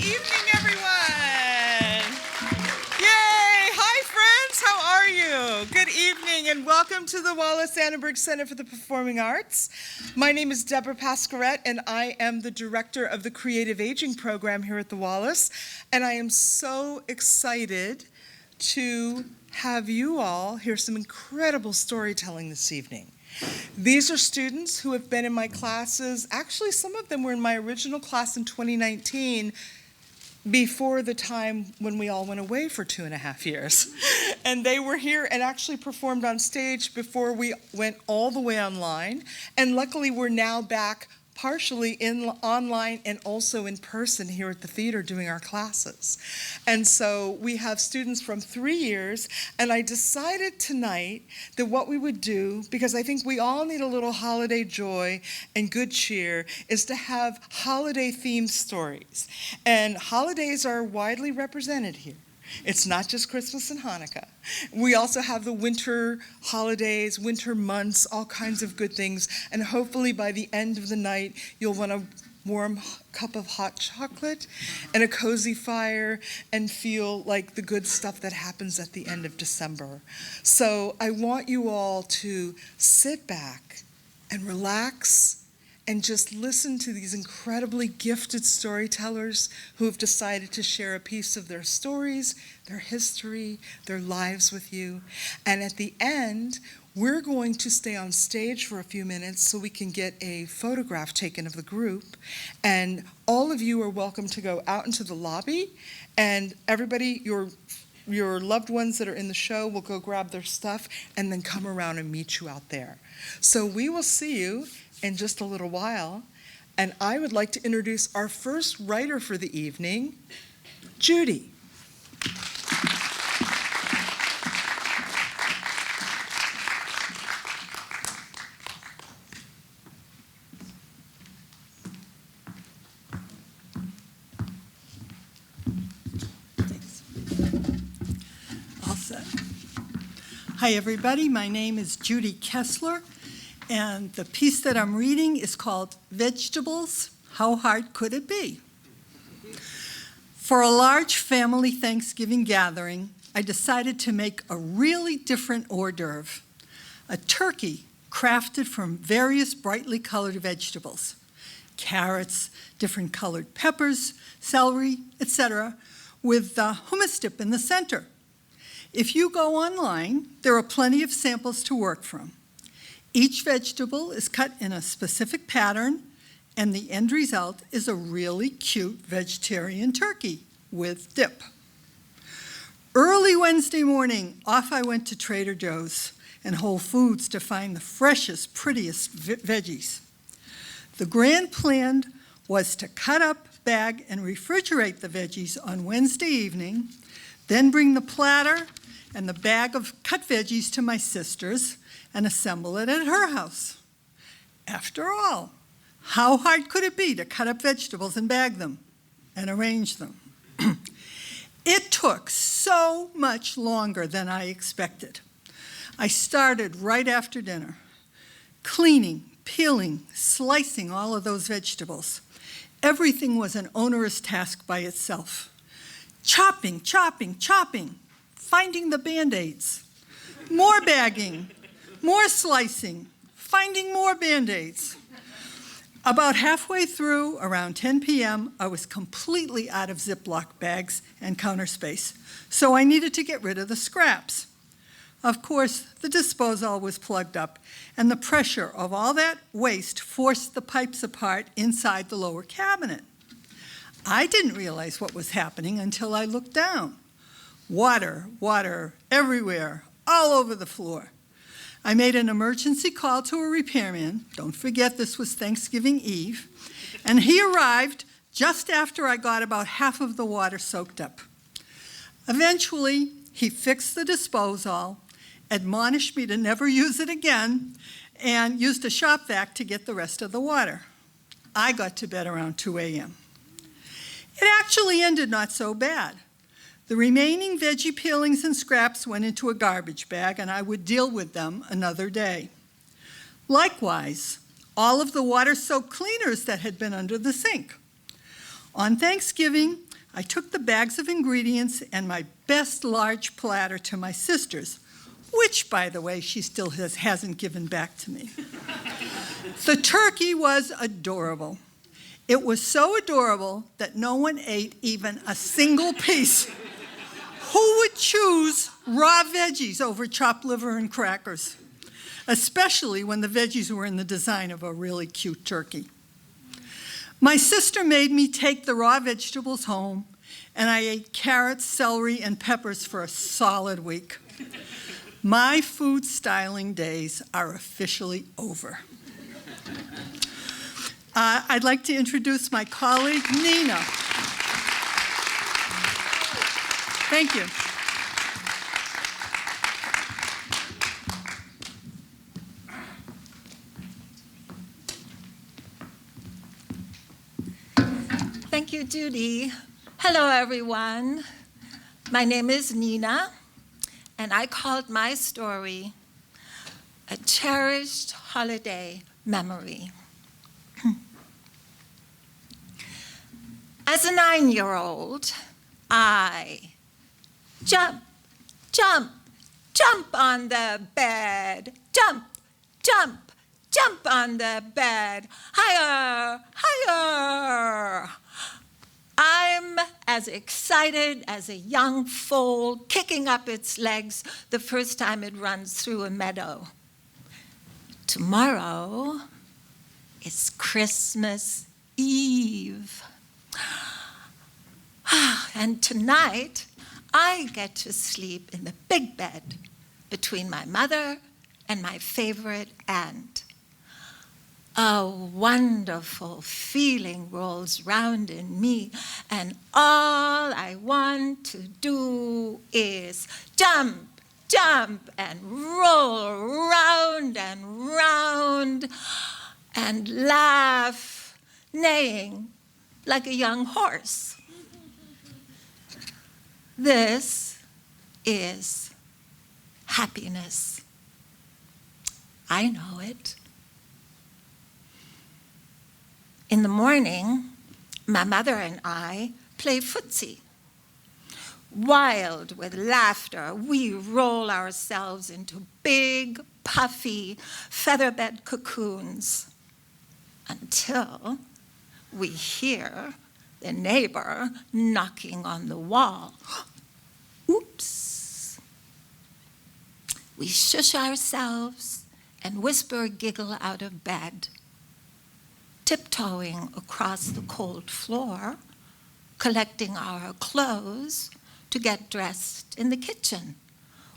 evening, everyone. Yay! Hi, friends. How are you? Good evening, and welcome to the Wallis Annenberg Center for the Performing Arts. My name is Deborah Pasquarette, and I am the director of the Creative Aging program here at the Wallis. And I am so excited to have you all hear some incredible storytelling this evening. These are students who have been in my classes. Actually, some of them were in my original class in 2019, before the time when we all went away for 2.5 years. And they were here and actually performed on stage before we went all the way online. And luckily, we're now back partially online and also in person here at the theater doing our classes. And so we have students from 3 years, and I decided tonight that what we would do, because I think we all need a little holiday joy and good cheer, is to have holiday-themed stories. And holidays are widely represented here. It's not just Christmas and Hanukkah. We also have the winter holidays, winter months, all kinds of good things. And hopefully by the end of the night, you'll want a warm cup of hot chocolate and a cozy fire and feel like the good stuff that happens at the end of December. So I want you all to sit back and relax and just listen to these incredibly gifted storytellers who have decided to share a piece of their stories, their history, their lives with you. And at the end, we're going to stay on stage for a few minutes so we can get a photograph taken of the group. And all of you are welcome to go out into the lobby, and everybody, your loved ones that are in the show will go grab their stuff and then come around and meet you out there. So we will see you in just a little while, and I would like to introduce our first writer for the evening, Judy. Thanks. All set. Hi, everybody. My name is Judy Kessler. And the piece that I'm reading is called Vegetables, How Hard Could It Be? For a large family Thanksgiving gathering, I decided to make a really different hors d'oeuvre, a turkey crafted from various brightly colored vegetables, carrots, different colored peppers, celery, etc., with the hummus dip in the center. If you go online, there are plenty of samples to work from. Each vegetable is cut in a specific pattern, and the end result is a really cute vegetarian turkey with dip. Early Wednesday morning, off I went to Trader Joe's and Whole Foods to find the freshest, prettiest veggies. The grand plan was to cut up, bag, and refrigerate the veggies on Wednesday evening, then bring the platter and the bag of cut veggies to my sister's and assemble it at her house. After all, how hard could it be to cut up vegetables and bag them and arrange them? It took so much longer than I expected. I started right after dinner, cleaning, peeling, slicing all of those vegetables. Everything was an onerous task by itself. Chopping, chopping, chopping, finding the Band-Aids, more bagging, more slicing, finding more Band-Aids. About halfway through, around 10 p.m., I was completely out of Ziploc bags and counter space, so I needed to get rid of the scraps. Of course, the disposal was plugged up, and the pressure of all that waste forced the pipes apart inside the lower cabinet. I didn't realize what was happening until I looked down. Water, water, everywhere, all over the floor. I made an emergency call to a repairman. Don't forget this was Thanksgiving Eve. And he arrived just after I got about half of the water soaked up. Eventually, he fixed the disposal, admonished me to never use it again, and used a shop vac to get the rest of the water. I got to bed around 2 a.m. It actually ended not so bad. The remaining veggie peelings and scraps went into a garbage bag, and I would deal with them another day. Likewise, all of the water-soaked cleaners that had been under the sink. On Thanksgiving, I took the bags of ingredients and my best large platter to my sister's, which, by the way, she still hasn't given back to me. The turkey was adorable. It was so adorable that no one ate even a single piece. Who would choose raw veggies over chopped liver and crackers? Especially when the veggies were in the design of a really cute turkey. My sister made me take the raw vegetables home, and I ate carrots, celery, and peppers for a solid week. My food styling days are officially over. I'd like to introduce my colleague, Nina. Thank you. Thank you, Judy. Hello, everyone. My name is Nina, and I called my story A Cherished Holiday Memory. As a 9-year-old, I jump, jump, jump on the bed, jump, jump, jump on the bed, higher, higher. I'm as excited as a young foal kicking up its legs the first time it runs through a meadow. Tomorrow is Christmas Eve. And tonight, I get to sleep in the big bed between my mother and my favorite aunt. A wonderful feeling rolls round in me, and all I want to do is jump, jump, and roll round and round, and laugh, neighing like a young horse. This is happiness. I know it. In the morning, my mother and I play footsie. Wild with laughter, we roll ourselves into big, puffy, featherbed cocoons until we hear the neighbor knocking on the wall. Oops. We shush ourselves and whisper giggle out of bed, tiptoeing across the cold floor, collecting our clothes to get dressed in the kitchen,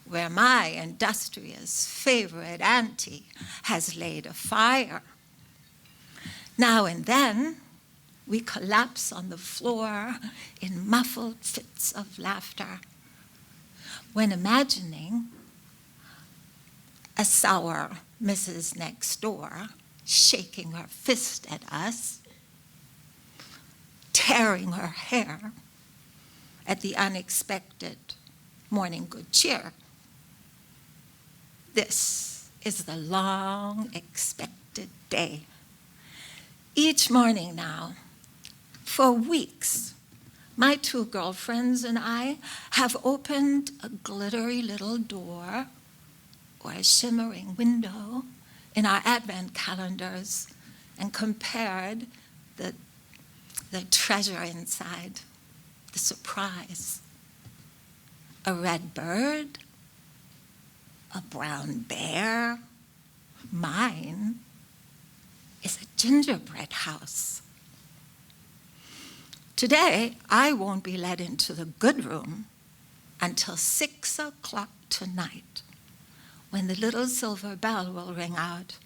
where my industrious favorite auntie has laid a fire. Now and then, we collapse on the floor in muffled fits of laughter when imagining a sour Mrs. Next Door shaking her fist at us, tearing her hair at the unexpected morning good cheer. This is the long expected day. Each morning now, for weeks, my 2 girlfriends and I have opened a glittery little door or a shimmering window in our advent calendars and compared the treasure inside, the surprise. A red bird, a brown bear. Mine is a gingerbread house. Today, I won't be let into the good room until 6 o'clock tonight, when the little silver bell will ring out.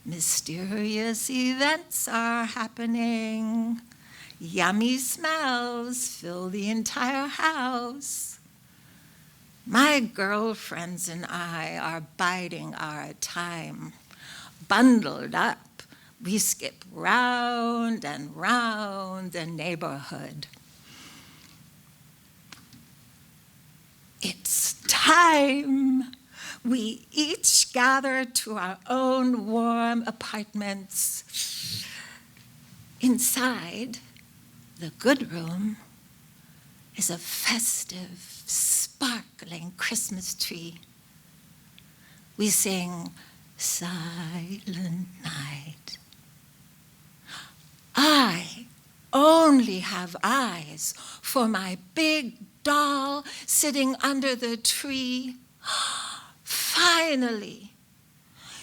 Mysterious events are happening. Yummy smells fill the entire house. My girlfriends and I are biding our time. Bundled up, we skip round and round the neighborhood. It's time. We each gather to our own warm apartments. Inside, The good room is a festive, sparkling Christmas tree. We sing Silent Night. I only have eyes for my big doll sitting under the tree. Finally,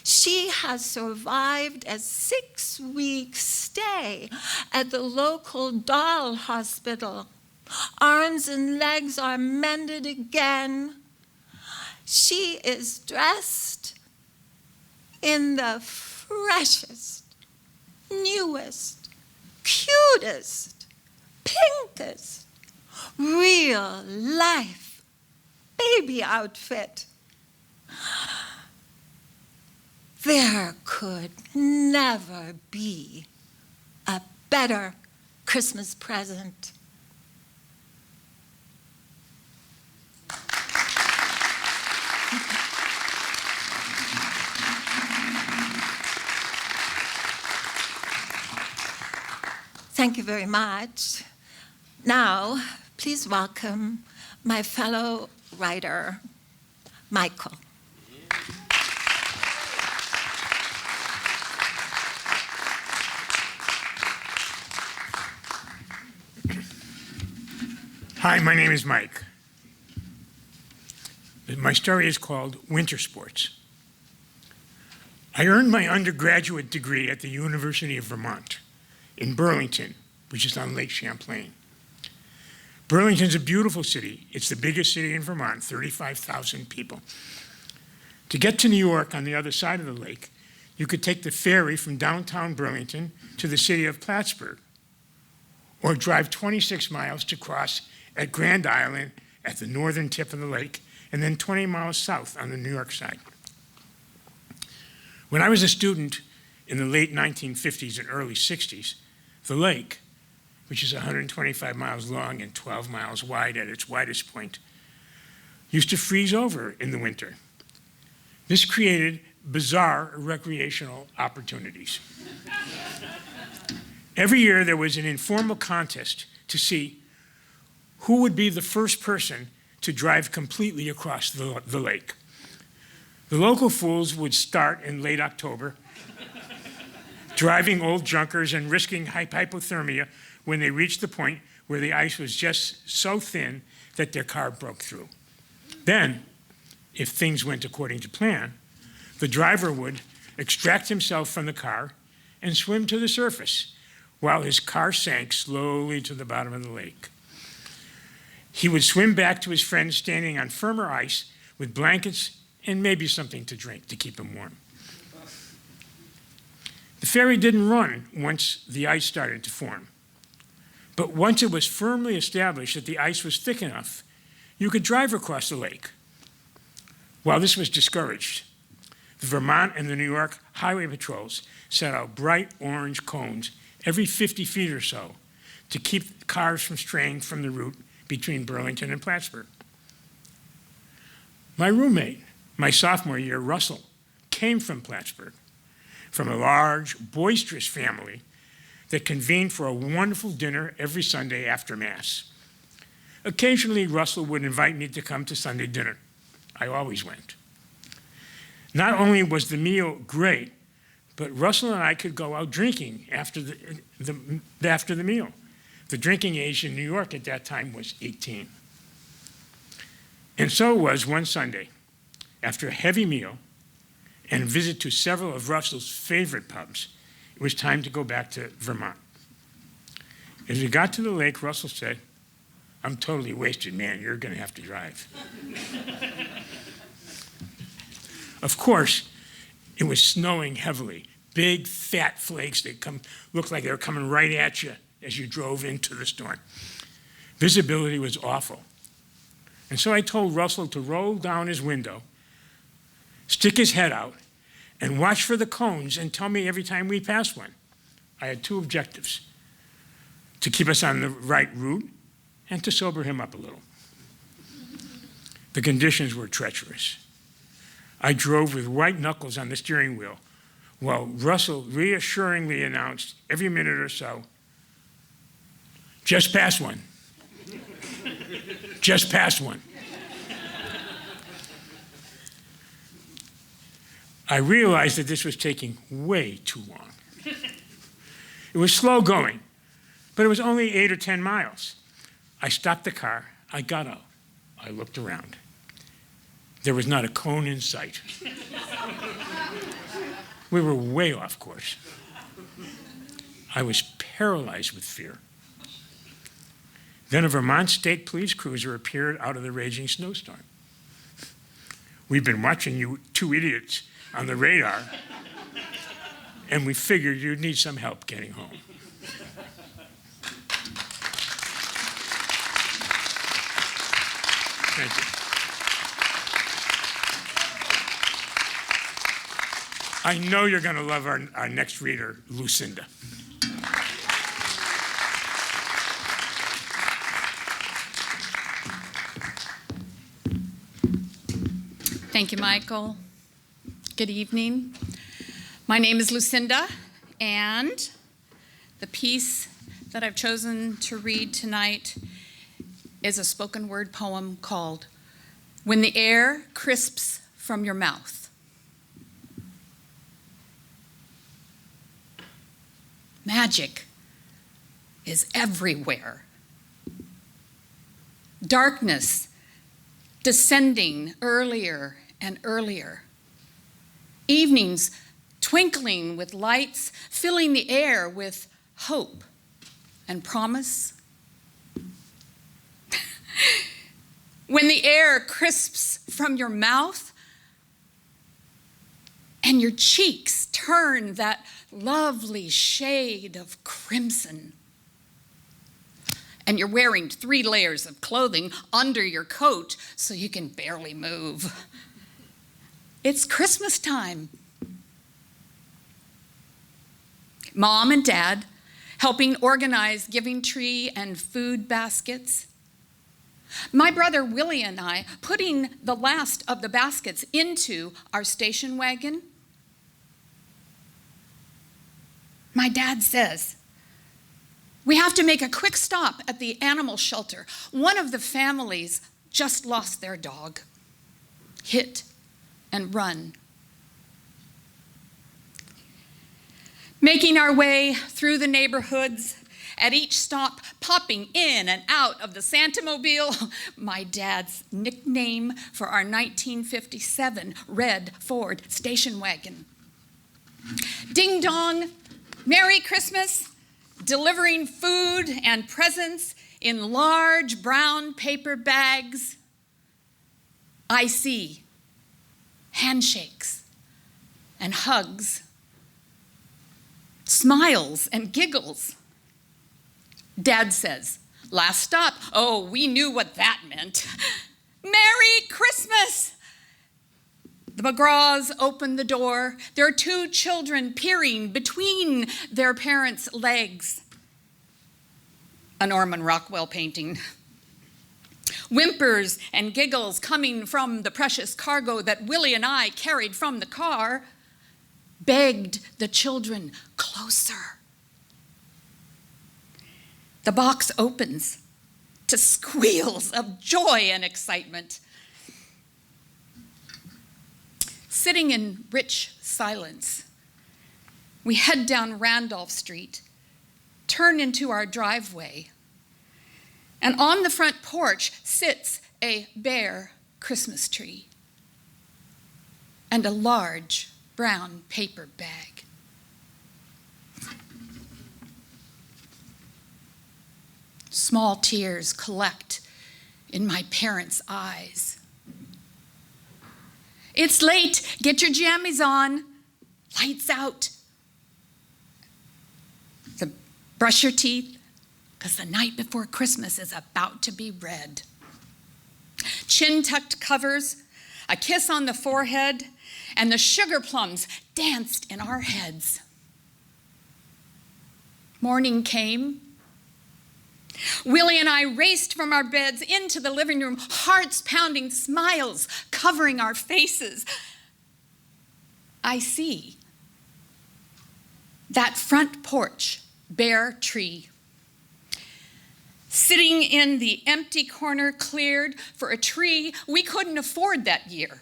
she has survived a 6-week stay at the local doll hospital. Arms and legs are mended again. She is dressed in the freshest, newest, cutest, pinkest, real life baby outfit. There could never be a better Christmas present. Thank you very much. Now, please welcome my fellow writer, Michael. Hi, my name is Mike. My story is called Winter Sports. I earned my undergraduate degree at the University of Vermont in Burlington, which is on Lake Champlain. Burlington's a beautiful city. It's the biggest city in Vermont, 35,000 people. To get to New York on the other side of the lake, you could take the ferry from downtown Burlington to the city of Plattsburgh, or drive 26 miles to cross at Grand Island at the northern tip of the lake, and then 20 miles south on the New York side. When I was a student in the late 1950s and early 60s, the lake, which is 125 miles long and 12 miles wide at its widest point, used to freeze over in the winter. This created bizarre recreational opportunities. Every year there was an informal contest to see who would be the first person to drive completely across the lake. The local fools would start in late October, driving old junkers and risking hypothermia when they reached the point where the ice was just so thin that their car broke through. Then, if things went according to plan, the driver would extract himself from the car and swim to the surface while his car sank slowly to the bottom of the lake. He would swim back to his friends standing on firmer ice with blankets and maybe something to drink to keep him warm. The ferry didn't run once the ice started to form. But once it was firmly established that the ice was thick enough, you could drive across the lake. While this was discouraged, the Vermont and the New York highway patrols set out bright orange cones every 50 feet or so to keep cars from straying from the route between Burlington and Plattsburgh. My roommate, my sophomore year, Russell, came from Plattsburgh, from a large, boisterous family that convened for a wonderful dinner every Sunday after Mass. Occasionally, Russell would invite me to come to Sunday dinner. I always went. Not only was the meal great, but Russell and I could go out drinking after the meal. The drinking age in New York at that time was 18. And so it was one Sunday, after a heavy meal and a visit to several of Russell's favorite pubs, it was time to go back to Vermont. As we got to the lake, Russell said, "I'm totally wasted, man. You're going to have to drive." Of course, it was snowing heavily. Big, fat flakes that looked like they were coming right at you as you drove into the storm. Visibility was awful. And so I told Russell to roll down his window, stick his head out, and watch for the cones and tell me every time we passed one. I had two objectives: to keep us on the right route and to sober him up a little. The conditions were treacherous. I drove with white knuckles on the steering wheel while Russell reassuringly announced every minute or so, Just past one. Just past one. I realized that this was taking way too long. It was slow going, but it was only 8 or 10 miles. I stopped the car, I got out, I looked around. There was not a cone in sight. We were way off course. I was paralyzed with fear. Then a Vermont State Police cruiser appeared out of the raging snowstorm. We've been watching you two idiots on the radar, and we figured you'd need some help getting home. Thank you. I know you're going to love our next reader, Lucinda. Thank you, Michael. Good evening. My name is Lucinda, and the piece that I've chosen to read tonight is a spoken word poem called When the Air Crisps from Your Mouth. Magic is everywhere. Darkness descending earlier and earlier. Evenings twinkling with lights, filling the air with hope and promise. When the air crisps from your mouth and your cheeks turn that lovely shade of crimson, and you're wearing 3 layers of clothing under your coat so you can barely move. It's Christmas time. Mom and Dad helping organize giving tree and food baskets. My brother Willie and I putting the last of the baskets into our station wagon. My dad says, we have to make a quick stop at the animal shelter. One of the families just lost their dog. Hit and run. Making our way through the neighborhoods, at each stop popping in and out of the Santamobile, my dad's nickname for our 1957 red Ford station wagon. Ding dong, Merry Christmas, delivering food and presents in large brown paper bags. I see handshakes and hugs, smiles and giggles. Dad says, last stop. Oh, we knew what that meant. Merry Christmas! The McGraws open the door. There are 2 children peering between their parents' legs. A Norman Rockwell painting. Whimpers and giggles coming from the precious cargo that Willie and I carried from the car begged the children closer. The box opens to squeals of joy and excitement. Sitting in rich silence, we head down Randolph Street, turn into our driveway, and on the front porch sits a bare Christmas tree and a large brown paper bag. Small tears collect in my parents' eyes. It's late, get your jammies on, lights out. Brush your teeth, because the night before Christmas is about to be red. Chin-tucked covers, a kiss on the forehead, and the sugar plums danced in our heads. Morning came. Willie and I raced from our beds into the living room, hearts pounding, smiles covering our faces. I see that front porch, bare tree. sitting in the empty corner cleared for a tree we couldn't afford that year.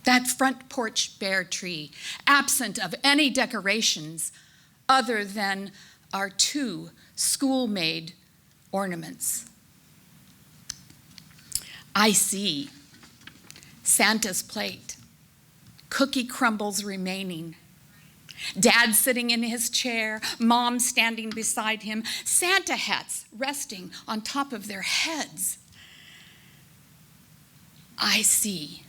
That front porch bare tree, absent of any decorations other than our 2 school-made ornaments. I see Santa's plate, cookie crumbles remaining, Dad sitting in his chair, Mom standing beside him, Santa hats resting on top of their heads. I see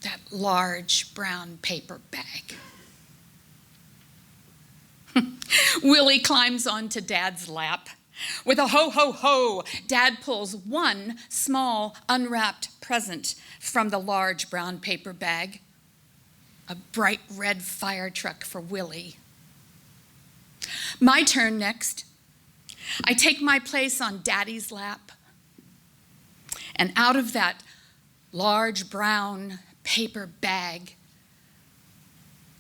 that large brown paper bag. Willie climbs onto Dad's lap. With a ho, ho, ho, Dad pulls one small unwrapped present from the large brown paper bag. A bright red fire truck for Willie. My turn next. I take my place on Daddy's lap. And out of that large brown paper bag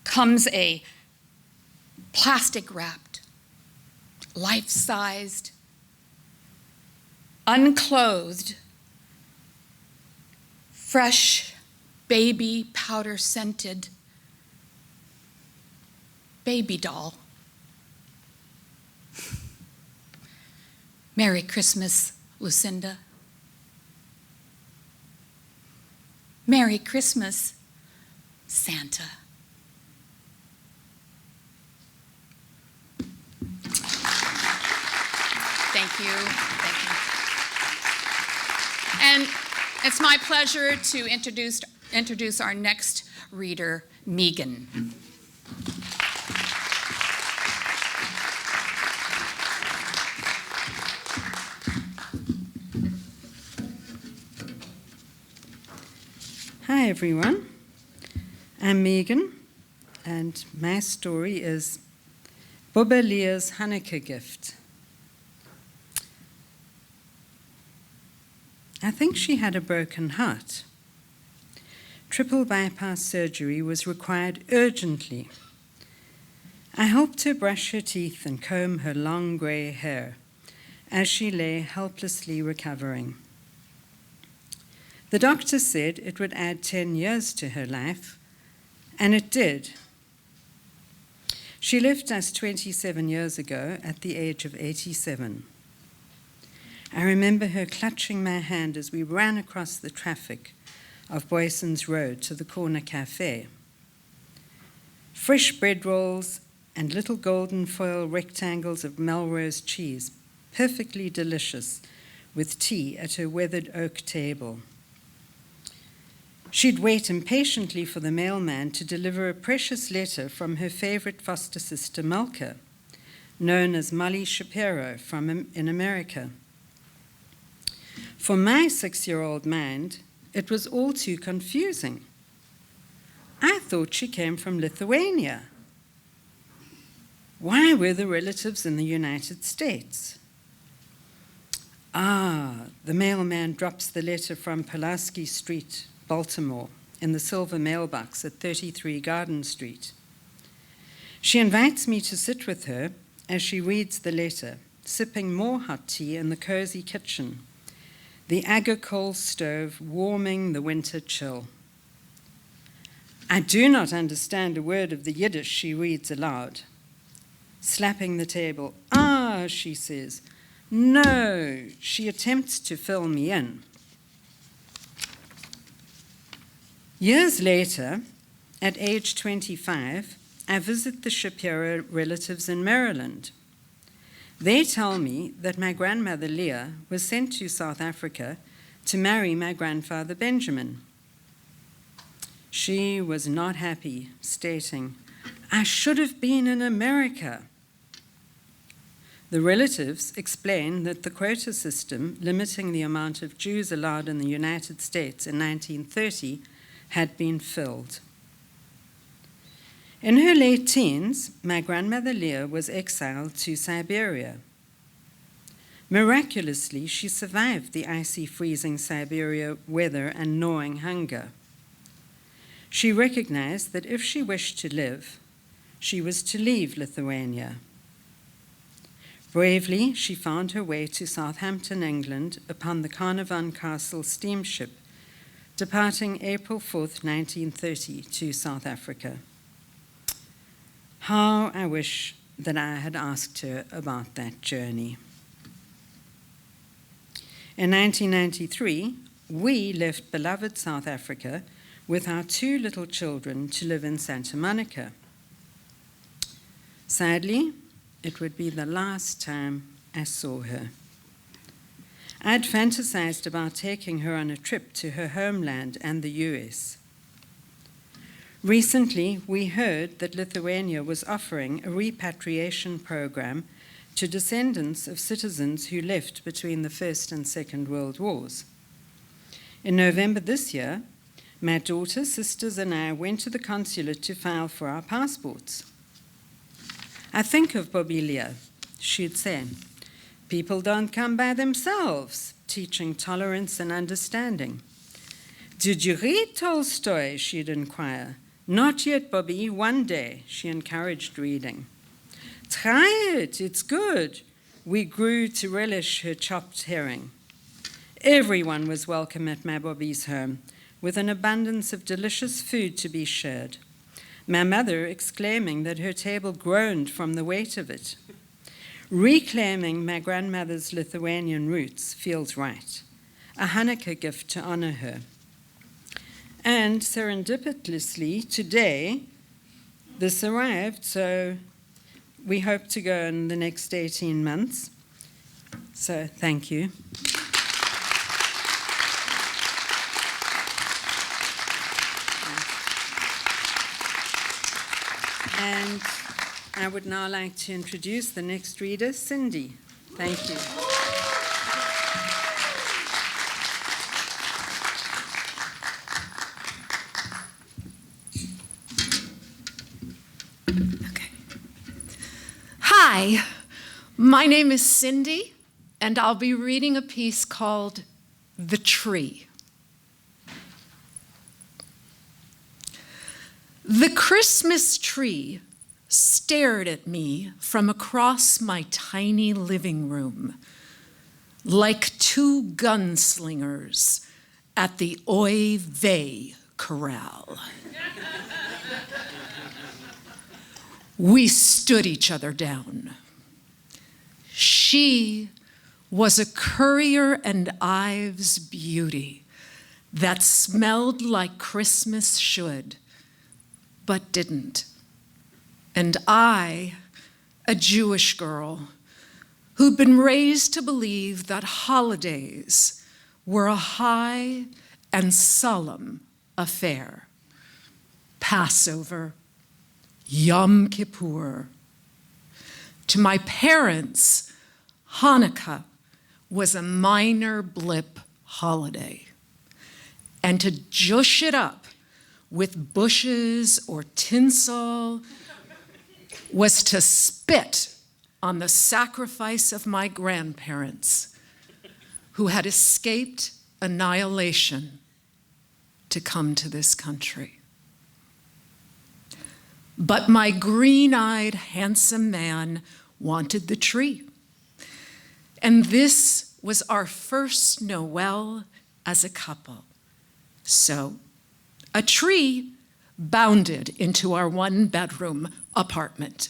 comes a plastic-wrapped, life-sized, unclothed, fresh, baby powder-scented baby doll. Merry Christmas, Lucinda. Merry Christmas, Santa. Thank you. Thank you. And it's my pleasure to introduce our next reader, Megan. Hi everyone, I'm Megan, and my story is Bubba Leah's Hanukkah gift. I think she had a broken heart. Triple bypass surgery was required urgently. I helped her brush her teeth and comb her long grey hair as she lay helplessly recovering. The doctor said it would add 10 years to her life, and it did. She left us 27 years ago at the age of 87. I remember her clutching my hand as we ran across the traffic of Boyson's Road to the corner cafe. Fresh bread rolls and little golden foil rectangles of Melrose cheese, perfectly delicious, with tea at her weathered oak table. She'd wait impatiently for the mailman to deliver a precious letter from her favorite foster sister, Malka, known as Molly Shapiro in America. For my 6-year-old mind, it was all too confusing. I thought she came from Lithuania. Why were the relatives in the United States? The mailman drops the letter from Pulaski Street, Baltimore, in the silver mailbox at 33 Garden Street. She invites me to sit with her as she reads the letter, sipping more hot tea in the cozy kitchen, the agar coal stove warming the winter chill. I do not understand a word of the Yiddish she reads aloud. Slapping the table, she says. No, she attempts to fill me in. Years later, at age 25, I visit the Shapiro relatives in Maryland. They tell me that my grandmother Leah was sent to South Africa to marry my grandfather Benjamin. She was not happy, stating, "I should have been in America." The relatives explain that the quota system limiting the amount of Jews allowed in the United States in 1930 had been filled. In her late teens, my grandmother Leah was exiled to Siberia. Miraculously, she survived the icy, freezing Siberia weather and gnawing hunger. She recognized that if she wished to live, she was to leave Lithuania. Bravely, she found her way to Southampton, England, upon the Carnarvon Castle steamship, departing April 4th, 1930, to South Africa. How I wish that I had asked her about that journey. In 1993, we left beloved South Africa with our 2 little children to live in Santa Monica. Sadly, it would be the last time I saw her. I'd fantasized about taking her on a trip to her homeland and the US. Recently, we heard that Lithuania was offering a repatriation program to descendants of citizens who left between the First and Second World Wars. In November this year, my daughter, sisters, and I went to the consulate to file for our passports. I think of Bobilia, she'd say. People don't come by themselves, teaching tolerance and understanding. Did you read Tolstoy? She'd inquire. Not yet, Bobby, one day, she encouraged reading. Try it, it's good. We grew to relish her chopped herring. Everyone was welcome at my Bobby's home, with an abundance of delicious food to be shared. My mother exclaiming that her table groaned from the weight of it. Reclaiming my grandmother's Lithuanian roots feels right, a Hanukkah gift to honor her. And serendipitously, today, this arrived, so we hope to go in the next 18 months. So thank you. And I would now like to introduce the next reader, Cindy. Thank you. Okay. Hi, my name is Cindy, and I'll be reading a piece called The Tree. The Christmas tree stared at me from across my tiny living room like 2 gunslingers at the Oy Vey corral. We stood each other down. She was a Currier and Ives beauty that smelled like Christmas should, but didn't. And I, a Jewish girl who'd been raised to believe that holidays were a high and solemn affair. Passover, Yom Kippur. To my parents, Hanukkah was a minor blip holiday. And to jush it up with bushes or tinsel was to spit on the sacrifice of my grandparents, who had escaped annihilation to come to this country. But my green-eyed, handsome man wanted the tree. And this was our first Noel as a couple. So a tree bounded into our 1-bedroom apartment.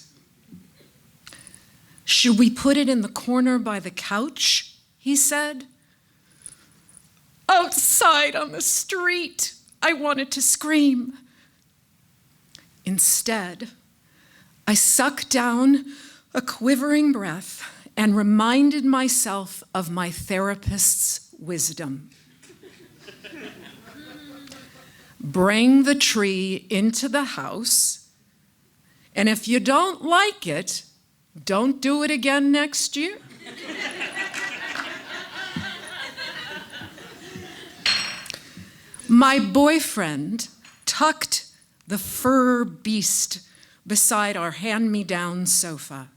Should we put it in the corner by the couch? He said. Outside on the street, I wanted to scream. Instead, I sucked down a quivering breath and reminded myself of my therapist's wisdom. Bring the tree into the house, and if you don't like it, don't do it again next year. My boyfriend tucked the fur beast beside our hand-me-down sofa,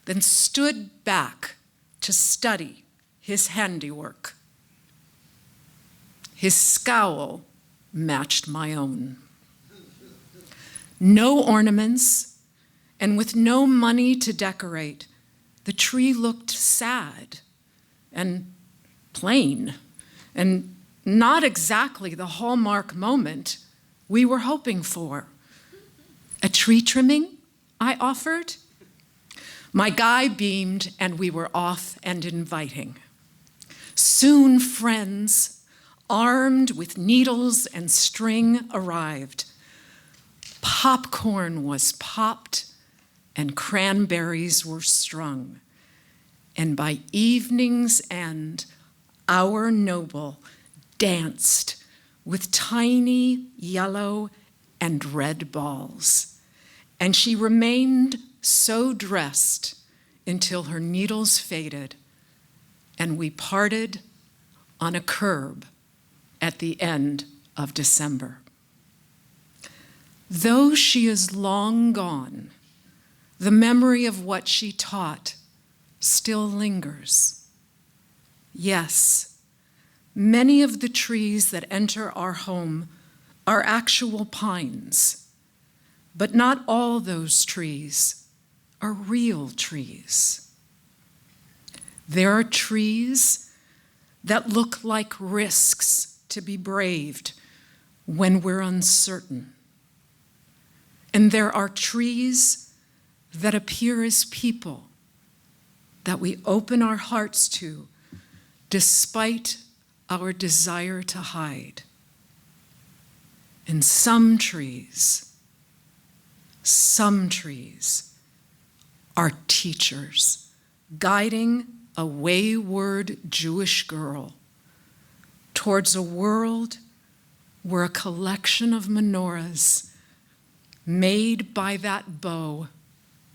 then stood back to study his handiwork. His scowl matched my own. No ornaments, and with no money to decorate, the tree looked sad and plain and not exactly the hallmark moment we were hoping for. A tree trimming, I offered. My guy beamed, and we were off and inviting. Soon friends, armed with needles and string, arrived. Popcorn was popped, and cranberries were strung. And by evening's end, our noble danced with tiny yellow and red balls. And she remained so dressed until her needles faded, and we parted on a curb at the end of December. Though she is long gone, the memory of what she taught still lingers. Yes, many of the trees that enter our home are actual pines, but not all those trees are real trees. There are trees that look like risks to be braved when we're uncertain. And there are trees that appear as people that we open our hearts to despite our desire to hide. And some trees are teachers guiding a wayward Jewish girl towards a world where a collection of menorahs made by that beau,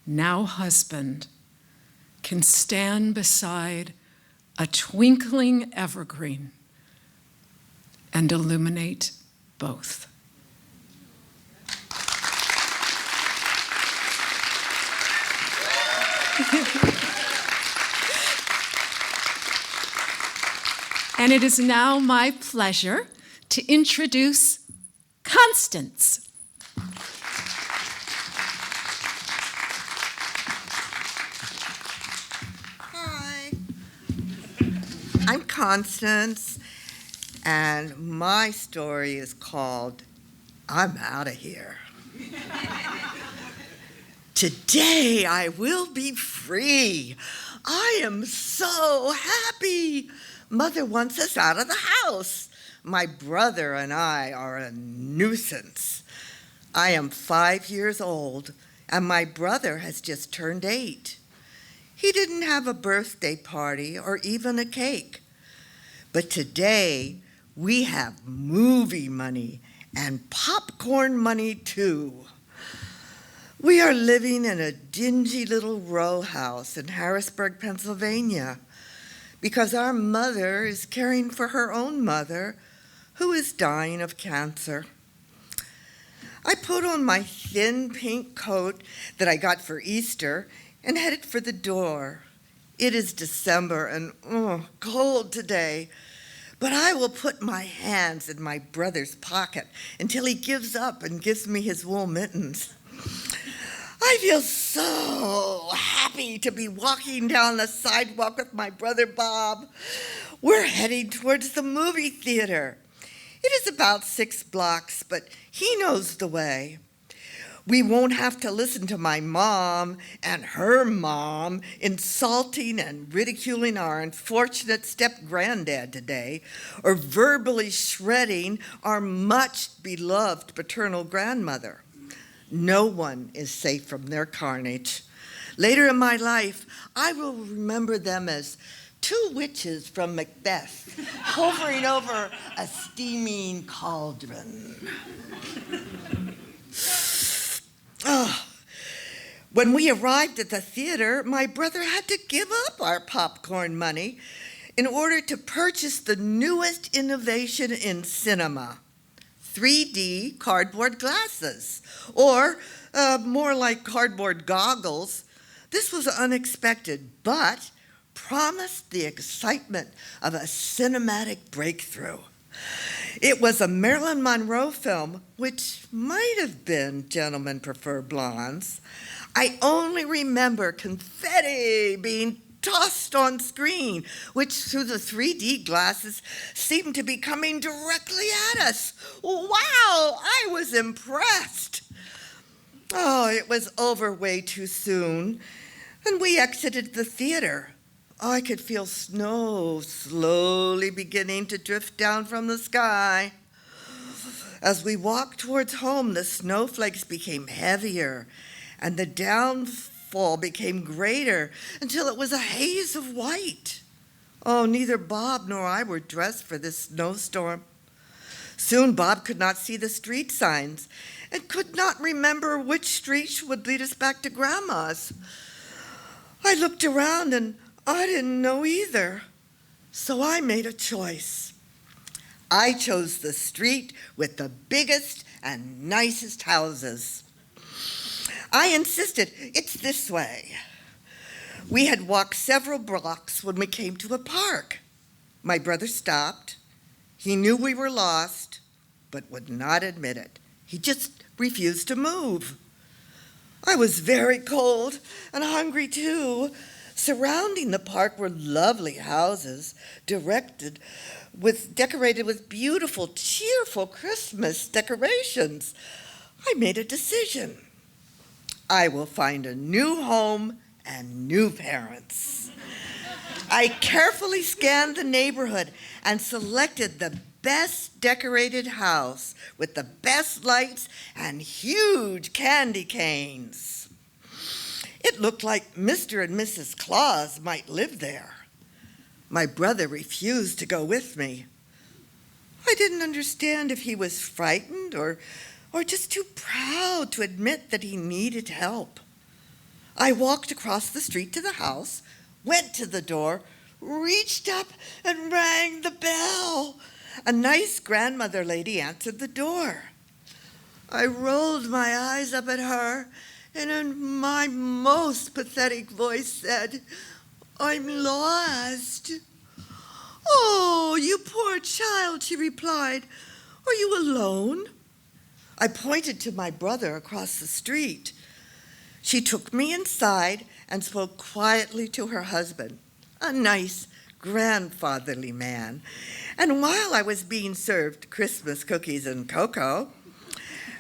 now husband, can stand beside a twinkling evergreen and illuminate both. And it is now my pleasure to introduce Constance. Hi, I'm Constance, and my story is called I'm Out of Here. Today I will be free. I am so happy. Mother wants us out of the house. My brother and I are a nuisance. I am 5 years old, and my brother has just turned 8. He didn't have a birthday party or even a cake. But today, we have movie money and popcorn money too. We are living in a dingy little row house in Harrisburg, Pennsylvania, because our mother is caring for her own mother, who is dying of cancer. I put on my thin pink coat that I got for Easter and headed for the door. It is December and cold today, but I will put my hands in my brother's pocket until he gives up and gives me his wool mittens. I feel so happy to be walking down the sidewalk with my brother Bob. We're heading towards the movie theater. It is about 6 blocks, but he knows the way. We won't have to listen to my mom and her mom insulting and ridiculing our unfortunate step-granddad today, or verbally shredding our much-beloved paternal grandmother. No one is safe from their carnage. Later in my life, I will remember them as 2 witches from Macbeth hovering over a steaming cauldron. When we arrived at the theater, my brother had to give up our popcorn money in order to purchase the newest innovation in cinema, 3D cardboard glasses, or more like cardboard goggles. This was unexpected, but promised the excitement of a cinematic breakthrough. It was a Marilyn Monroe film, which might have been Gentlemen Prefer Blondes. I only remember confetti being tossed on screen, which through the 3D glasses seemed to be coming directly at us. Wow, I was impressed. Oh, it was over way too soon, and we exited the theater. I could feel snow slowly beginning to drift down from the sky. As we walked towards home, the snowflakes became heavier, and the downfall became greater until it was a haze of white. Oh, neither Bob nor I were dressed for this snowstorm. Soon Bob could not see the street signs and could not remember which street would lead us back to Grandma's. I looked around and I didn't know either, so I made a choice. I chose the street with the biggest and nicest houses. I insisted, it's this way. We had walked several blocks when we came to a park. My brother stopped. He knew we were lost, but would not admit it. He just refused to move. I was very cold and hungry too. Surrounding the park were lovely houses, decorated with beautiful, cheerful Christmas decorations. I made a decision. I will find a new home and new parents. I carefully scanned the neighborhood and selected the best decorated house with the best lights and huge candy canes. It looked like Mr. and Mrs. Claus might live there. My brother refused to go with me. I didn't understand if he was frightened or just too proud to admit that he needed help. I walked across the street to the house, went to the door, reached up and rang the bell. A nice grandmother lady answered the door. I rolled my eyes up at her and in my most pathetic voice said, "I'm lost." "Oh, you poor child," she replied. "Are you alone?" I pointed to my brother across the street. She took me inside and spoke quietly to her husband, a nice, grandfatherly man. And while I was being served Christmas cookies and cocoa,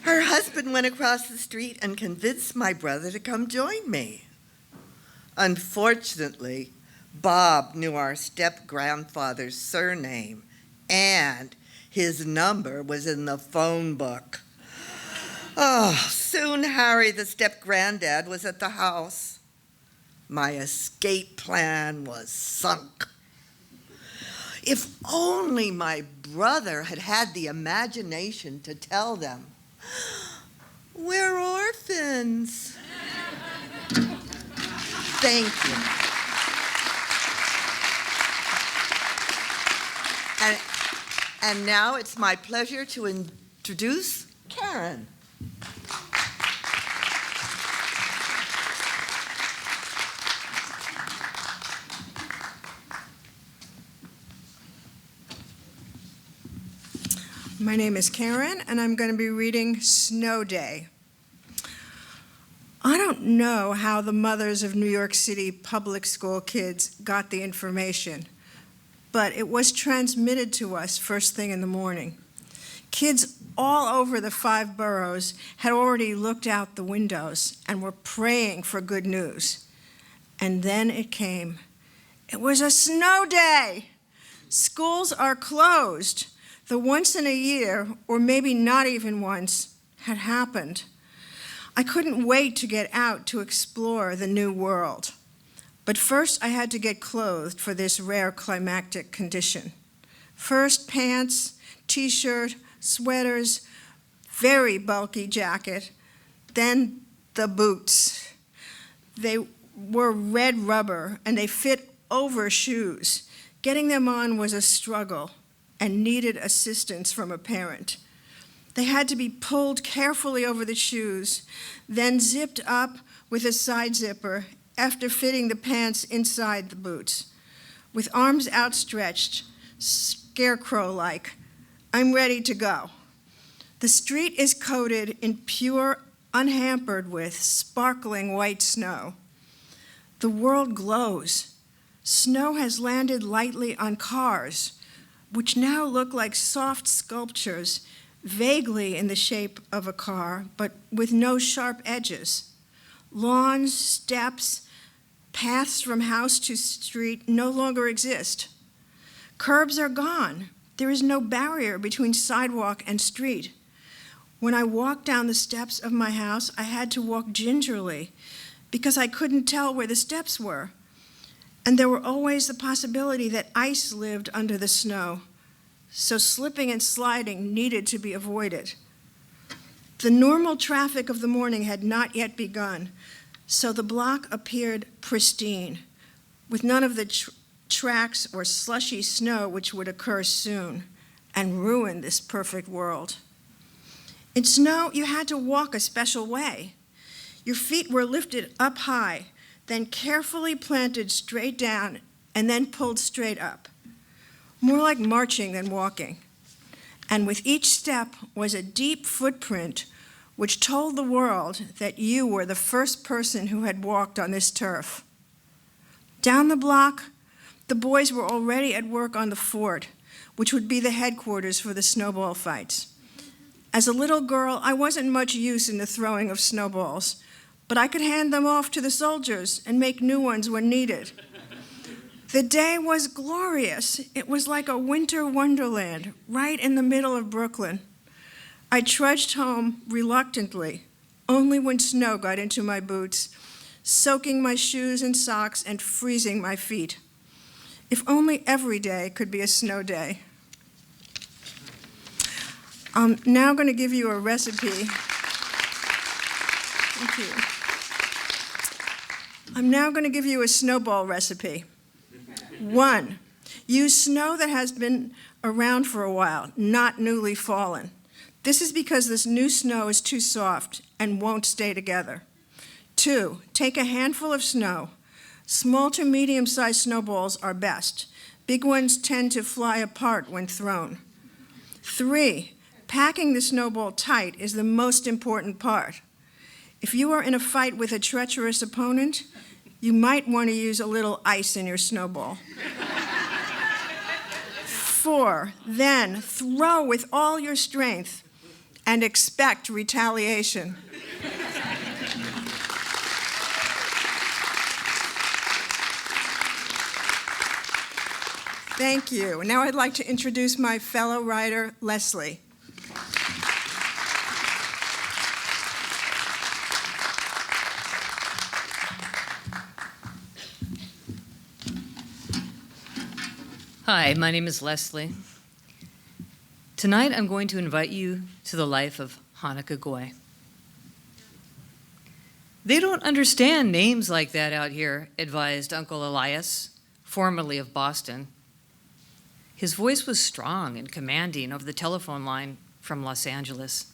her husband went across the street and convinced my brother to come join me. Unfortunately, Bob knew our step-grandfather's surname, and his number was in the phone book. Oh, soon Harry, the step-granddad, was at the house. My escape plan was sunk. If only my brother had had the imagination to tell them, "We're orphans." Thank you. And now it's my pleasure to introduce Karen. My name is Karen, and I'm going to be reading Snow Day. I don't know how the mothers of New York City public school kids got the information, but it was transmitted to us first thing in the morning. Kids all over the 5 boroughs had already looked out the windows and were praying for good news. And then it came. It was a snow day. Schools are closed. The once in a year, or maybe not even once, had happened. I couldn't wait to get out to explore the new world. But first I had to get clothed for this rare climactic condition. First pants, t-shirt, sweaters, very bulky jacket, then the boots. They were red rubber and they fit over shoes. Getting them on was a struggle and needed assistance from a parent. They had to be pulled carefully over the shoes, then zipped up with a side zipper after fitting the pants inside the boots. With arms outstretched, scarecrow-like, I'm ready to go. The street is coated in pure, unhampered with sparkling white snow. The world glows. Snow has landed lightly on cars, which now look like soft sculptures, vaguely in the shape of a car, but with no sharp edges. Lawns, steps, paths from house to street no longer exist. Curbs are gone. There is no barrier between sidewalk and street. When I walked down the steps of my house, I had to walk gingerly because I couldn't tell where the steps were. And there were always the possibility that ice lived under the snow, so slipping and sliding needed to be avoided. The normal traffic of the morning had not yet begun, so the block appeared pristine, with none of the tracks or slushy snow which would occur soon and ruin this perfect world. In snow, you had to walk a special way. Your feet were lifted up high, then carefully planted straight down, and then pulled straight up. More like marching than walking. And with each step was a deep footprint which told the world that you were the first person who had walked on this turf. Down the block, the boys were already at work on the fort, which would be the headquarters for the snowball fights. As a little girl, I wasn't much use in the throwing of snowballs, but I could hand them off to the soldiers and make new ones when needed. The day was glorious. It was like a winter wonderland right in the middle of Brooklyn. I trudged home reluctantly, only when snow got into my boots, soaking my shoes and socks and freezing my feet. If only every day could be a snow day. I'm now going to give you a recipe. Thank you. I'm now going to give you a snowball recipe. 1, use snow that has been around for a while, not newly fallen. This is because this new snow is too soft and won't stay together. 2, take a handful of snow. Small to medium-sized snowballs are best. Big ones tend to fly apart when thrown. 3, packing the snowball tight is the most important part. If you are in a fight with a treacherous opponent, you might want to use a little ice in your snowball. 4, then throw with all your strength and expect retaliation. Thank you. Now I'd like to introduce my fellow writer, Leslie. Hi, my name is Leslie. Tonight I'm going to invite you to the life of Hanukkah Goy. They don't understand names like that out here, advised Uncle Elias, formerly of Boston. His voice was strong and commanding over the telephone line from Los Angeles.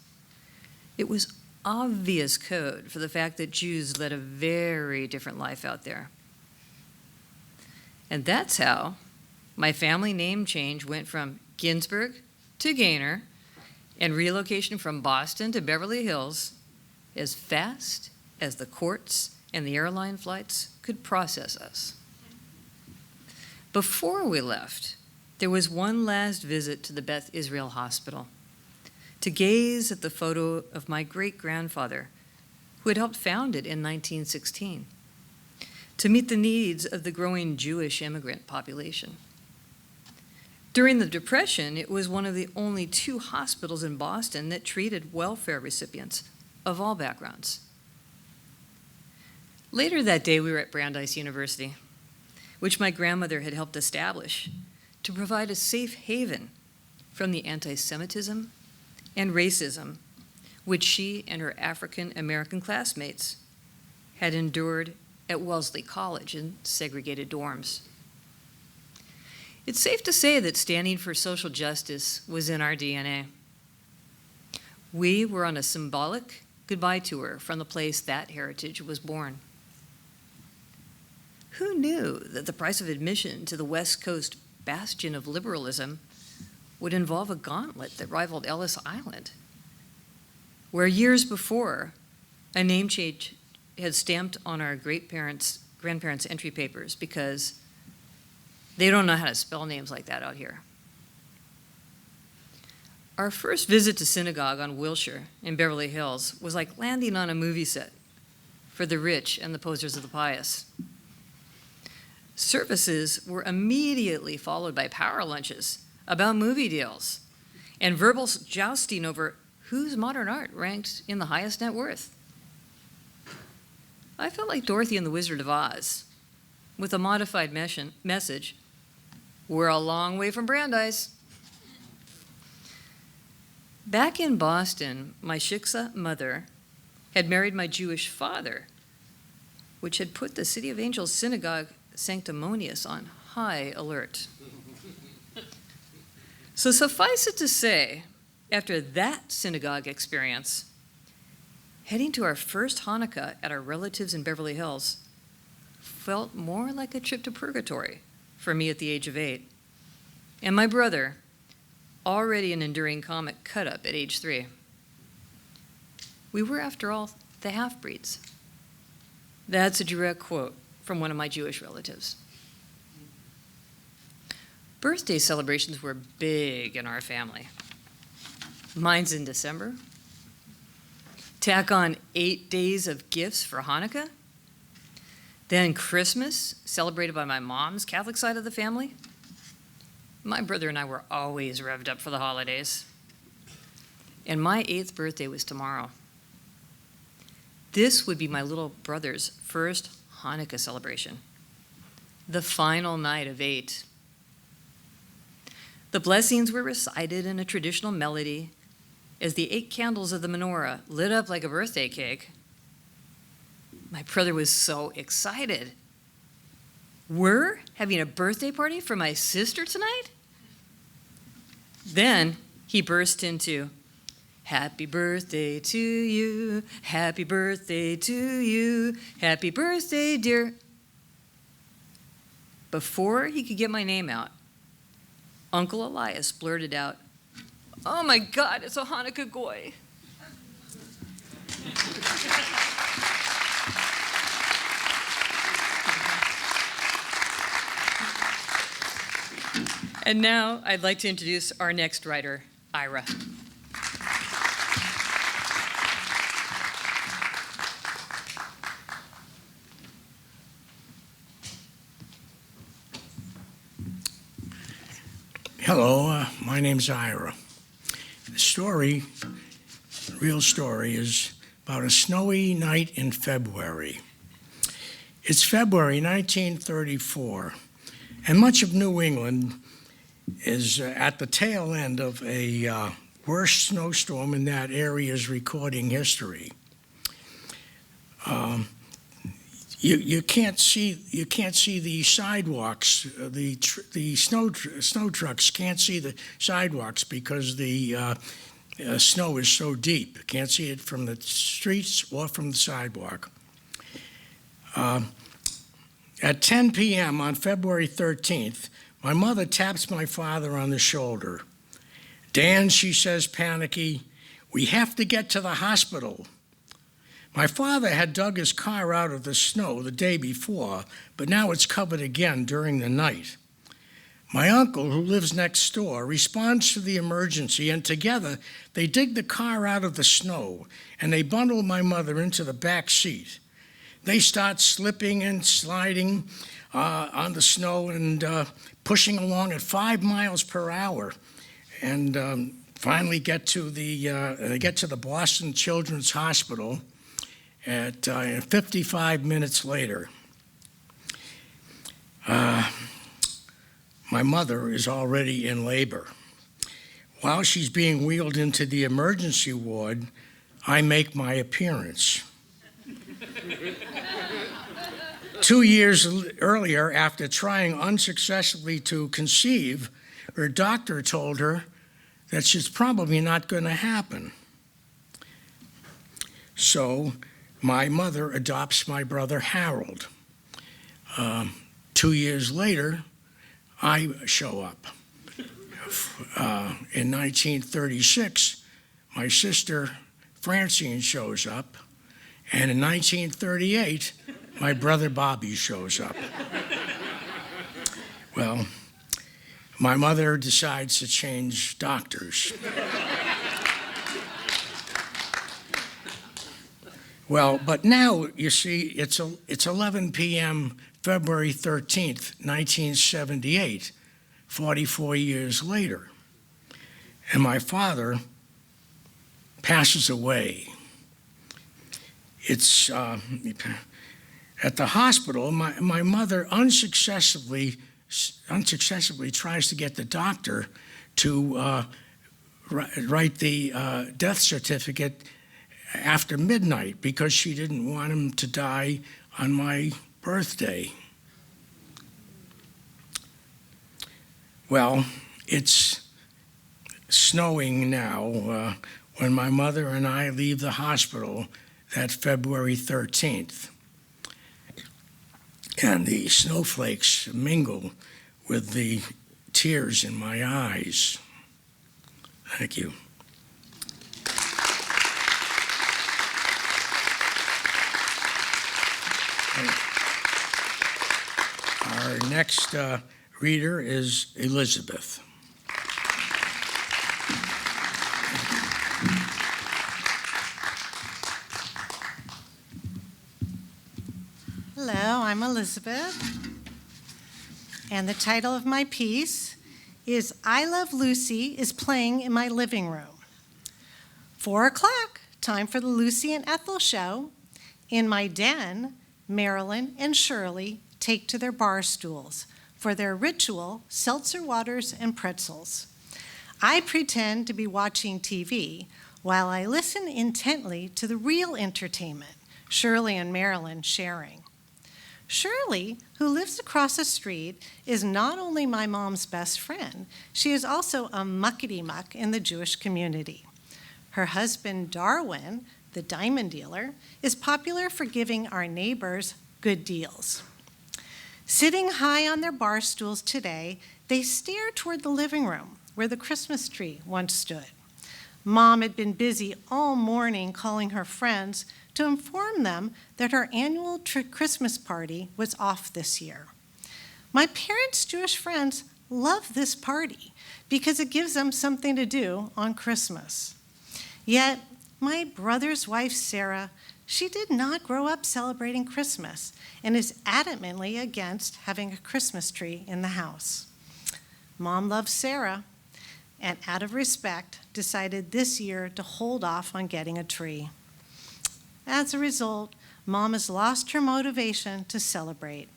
It was obvious code for the fact that Jews led a very different life out there. And that's how my family name change went from Ginsburg to Gaynor and relocation from Boston to Beverly Hills as fast as the courts and the airline flights could process us. Before we left, there was one last visit to the Beth Israel Hospital to gaze at the photo of my great-grandfather, who had helped found it in 1916, to meet the needs of the growing Jewish immigrant population. During the Depression, it was one of the only 2 hospitals in Boston that treated welfare recipients of all backgrounds. Later that day, we were at Brandeis University, which my grandmother had helped establish to provide a safe haven from the anti-Semitism and racism which she and her African-American classmates had endured at Wellesley College in segregated dorms. It's safe to say that standing for social justice was in our DNA. We were on a symbolic goodbye tour from the place that heritage was born. Who knew that the price of admission to the West Coast bastion of liberalism would involve a gauntlet that rivaled Ellis Island, where years before, a name change had stamped on our grandparents' entry papers because they don't know how to spell names like that out here. Our first visit to synagogue on Wilshire in Beverly Hills was like landing on a movie set for the rich and the posers of the pious. Services were immediately followed by power lunches about movie deals and verbal jousting over whose modern art ranked in the highest net worth. I felt like Dorothy and the Wizard of Oz, with a modified message, we're a long way from Brandeis. Back in Boston, my Shiksa mother had married my Jewish father, which had put the City of Angels Synagogue Sanctimonious on high alert. So suffice it to say, after that synagogue experience, heading to our first Hanukkah at our relatives in Beverly Hills felt more like a trip to purgatory for me at the age of 8. And my brother, already an enduring comic cut-up at age 3. We were, after all, the half-breeds. That's a direct quote from one of my Jewish relatives. Birthday celebrations were big in our family. Mine's in December. Tack on 8 days of gifts for Hanukkah. Then Christmas, celebrated by my mom's Catholic side of the family. My brother and I were always revved up for the holidays. And my 8th birthday was tomorrow. This would be my little brother's first Hanukkah celebration, the final night of 8. The blessings were recited in a traditional melody as the 8 candles of the menorah lit up like a birthday cake. My brother was so excited. We're having a birthday party for my sister tonight? Then he burst into, happy birthday to you, happy birthday to you, happy birthday, dear. Before he could get my name out, Uncle Elias blurted out, oh my God, it's a Hanukkah goy. And now I'd like to introduce our next writer, Ira. Hello, my name's Ira. The story, real story, is about a snowy night in February. It's February 1934, and much of New England is at the tail end of a worst snowstorm in that area's recording history. You can't see the sidewalks. The snow trucks can't see the sidewalks because the snow is so deep. Can't see it from the streets or from the sidewalk. At 10 p.m. on February 13th, my mother taps my father on the shoulder. Dan, she says, panicky, we have to get to the hospital. My father had dug his car out of the snow the day before, but now it's covered again during the night. My uncle, who lives next door, responds to the emergency, and together they dig the car out of the snow, and they bundle my mother into the back seat. They start slipping and sliding on the snow and pushing along at 5 miles per hour, and finally get to the Boston Children's Hospital at 55 minutes later. My mother is already in labor. While she's being wheeled into the emergency ward, I make my appearance. 2 years earlier, after trying unsuccessfully to conceive, her doctor told her that she's probably not going to happen. So my mother adopts my brother Harold. 2 years later, I show up. in 1936, my sister Francine shows up, and in 1938, my brother Bobby shows up. Well, my mother decides to change doctors. Well, but now, you see, it's 11 p.m., February 13th, 1978, 44 years later. And my father passes away. It's at the hospital, my mother unsuccessfully tries to get the doctor to write the death certificate after midnight because she didn't want him to die on my birthday. Well, it's snowing now when my mother and I leave the hospital that February 13th. And the snowflakes mingle with the tears in my eyes. Thank you. Our next reader is Elizabeth. Hello, I'm Elizabeth, and the title of my piece is I Love Lucy is playing in my living room. 4 o'clock, time for the Lucy and Ethel show. In my den, Marilyn and Shirley take to their bar stools for their ritual seltzer waters and pretzels. I pretend to be watching TV while I listen intently to the real entertainment Shirley and Marilyn sharing. Shirley, who lives across the street, is not only my mom's best friend, she is also a muckety-muck in the Jewish community. Her husband, Darwin, the diamond dealer, is popular for giving our neighbors good deals. Sitting high on their bar stools today, they stare toward the living room where the Christmas tree once stood. Mom had been busy all morning calling her friends to inform them that her annual Christmas party was off this year. My parents' Jewish friends love this party because it gives them something to do on Christmas. Yet, my brother's wife, Sarah, she did not grow up celebrating Christmas and is adamantly against having a Christmas tree in the house. Mom loves Sarah and, out of respect, decided this year to hold off on getting a tree. As a result, Mom has lost her motivation to celebrate.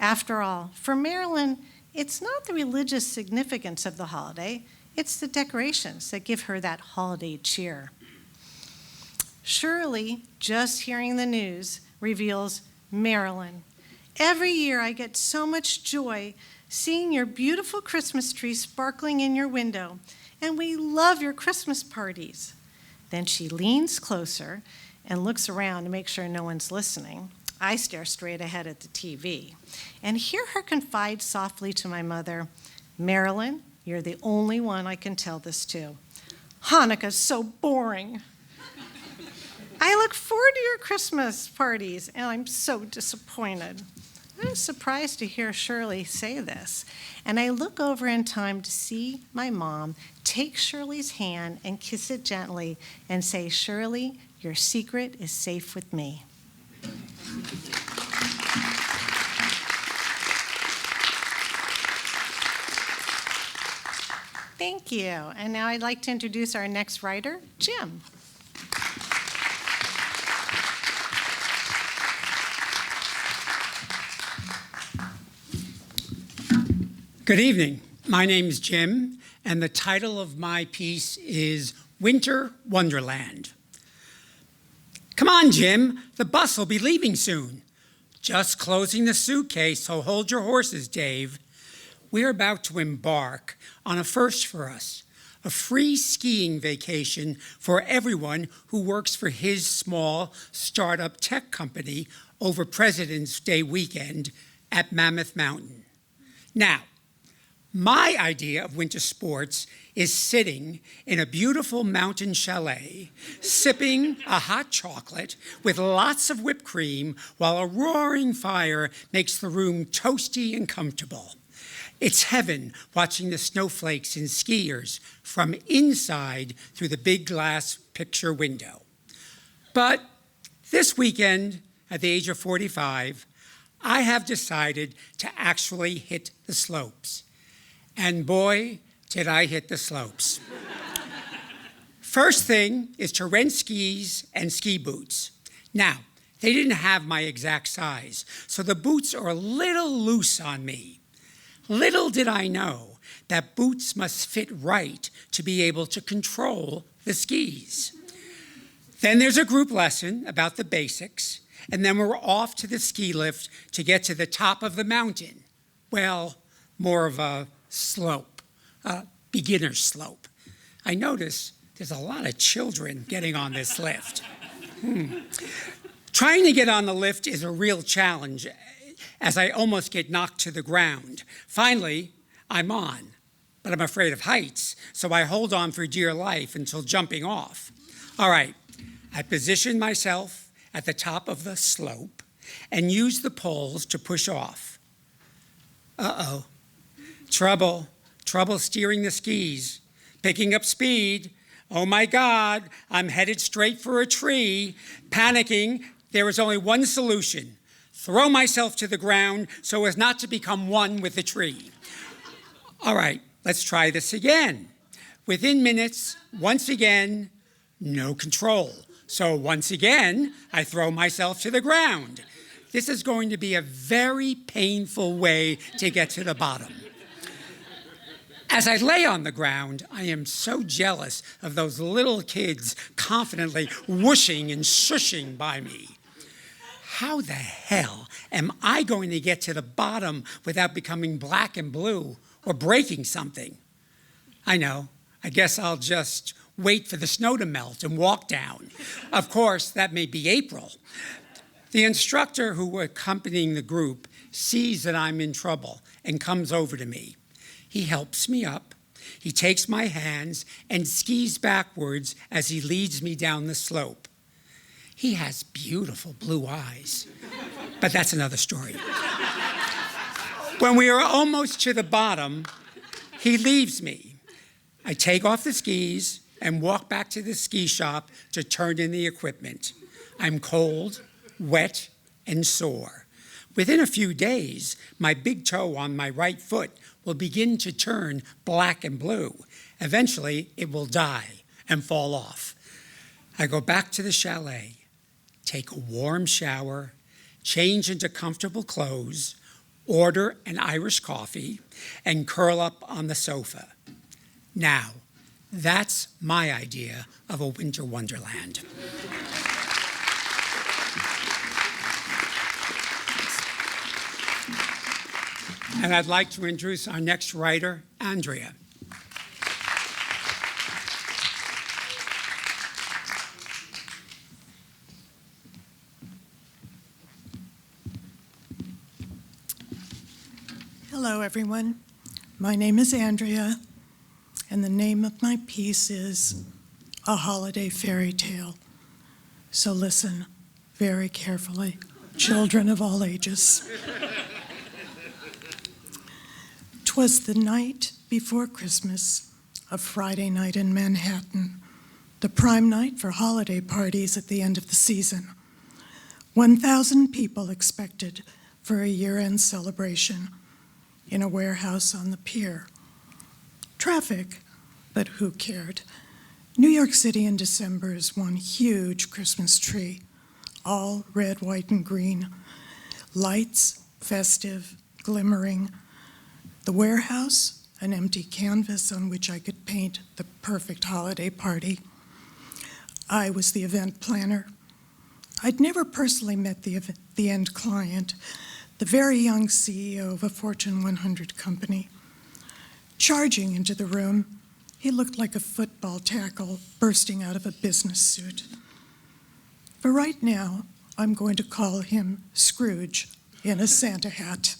After all, for Marilyn, it's not the religious significance of the holiday, it's the decorations that give her that holiday cheer. Shirley, just hearing the news, reveals, Marilyn, every year I get so much joy seeing your beautiful Christmas tree sparkling in your window, and we love your Christmas parties. Then she leans closer and looks around to make sure no one's listening. I stare straight ahead at the TV and hear her confide softly to my mother, Marilyn, you're the only one I can tell this to. Hanukkah's so boring. I look forward to your Christmas parties, and I'm so disappointed. I was surprised to hear Shirley say this, and I look over in time to see my mom take Shirley's hand and kiss it gently and say, Shirley, your secret is safe with me. Thank you. And now I'd like to introduce our next writer, Jim. Good evening. My name is Jim, and the title of my piece is Winter Wonderland. Come on, Jim. The bus will be leaving soon. Just closing the suitcase, so hold your horses, Dave. We're about to embark on a first for us, a free skiing vacation for everyone who works for his small startup tech company over President's Day weekend at Mammoth Mountain. Now, My idea of winter sports is sitting in a beautiful mountain chalet, sipping a hot chocolate with lots of whipped cream while a roaring fire makes the room toasty and comfortable. It's heaven watching the snowflakes and skiers from inside through the big glass picture window. But this weekend, at the age of 45, I have decided to actually hit the slopes. And boy, did I hit the slopes. First thing is to rent skis and ski boots. Now, they didn't have my exact size, so the boots are a little loose on me. Little did I know that boots must fit right to be able to control the skis. Then there's a group lesson about the basics, and then we're off to the ski lift to get to the top of the mountain. Well, more of a slope, a beginner's slope. I notice there's a lot of children getting on this lift. Trying to get on the lift is a real challenge, as I almost get knocked to the ground. Finally, I'm on, but I'm afraid of heights, so I hold on for dear life until jumping off. All right, I position myself at the top of the slope and use the poles to push off. Uh-oh. Trouble steering the skis, picking up speed. Oh my God, I'm headed straight for a tree. Panicking, there is only one solution: throw myself to the ground so as not to become one with the tree. All right, let's try this again. Within minutes, once again, no control. So once again, I throw myself to the ground. This is going to be a very painful way to get to the bottom. As I lay on the ground, I am so jealous of those little kids confidently whooshing and shushing by me. How the hell am I going to get to the bottom without becoming black and blue or breaking something? I know, I guess I'll just wait for the snow to melt and walk down. Of course, that may be April. The instructor who was accompanying the group sees that I'm in trouble and comes over to me. He helps me up, he takes my hands and skis backwards as he leads me down the slope. He has beautiful blue eyes, but that's another story. When we are almost to the bottom, he leaves me. I take off the skis and walk back to the ski shop to turn in the equipment. I'm cold, wet, and sore. Within a few days, my big toe on my right foot will begin to turn black and blue. Eventually, it will die and fall off. I go back to the chalet, take a warm shower, change into comfortable clothes, order an Irish coffee, and curl up on the sofa. Now, that's my idea of a winter wonderland. And I'd like to introduce our next writer, Andrea. Hello, everyone. My name is Andrea, and the name of my piece is A Holiday Fairy Tale. So listen very carefully, children of all ages. 'Twas the night before Christmas, a Friday night in Manhattan, the prime night for holiday parties at the end of the season. 1,000 people expected for a year-end celebration in a warehouse on the pier. Traffic, but who cared? New York City in December is one huge Christmas tree, all red, white, and green. Lights, festive, glimmering. The warehouse, an empty canvas on which I could paint the perfect holiday party. I was the event planner. I'd never personally met the end client, the very young CEO of a Fortune 100 company. Charging into the room, he looked like a football tackle bursting out of a business suit. For right now, I'm going to call him Scrooge in a Santa hat.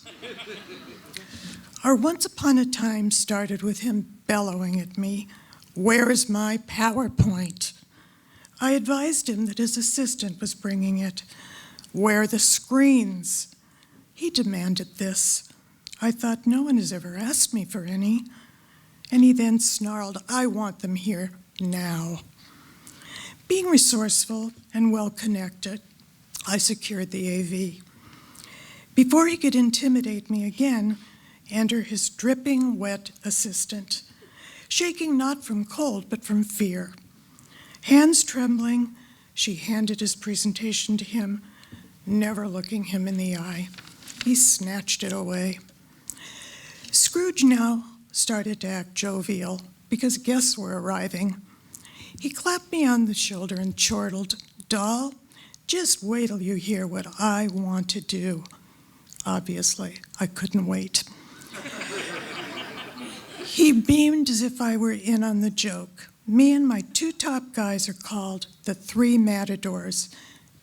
Our once upon a time started with him bellowing at me, "Where is my PowerPoint?" I advised him that his assistant was bringing it. "Where are the screens?" He demanded this. I thought, no one has ever asked me for any. And he then snarled, "I want them here now." Being resourceful and well-connected, I secured the AV. Before he could intimidate me again, enter his dripping wet assistant, shaking not from cold but from fear. Hands trembling, she handed his presentation to him, never looking him in the eye. He snatched it away. Scrooge now started to act jovial because guests were arriving. He clapped me on the shoulder and chortled, "Doll, just wait till you hear what I want to do." Obviously, I couldn't wait. He beamed as if I were in on the joke. Me and my two top guys are called the Three Matadors.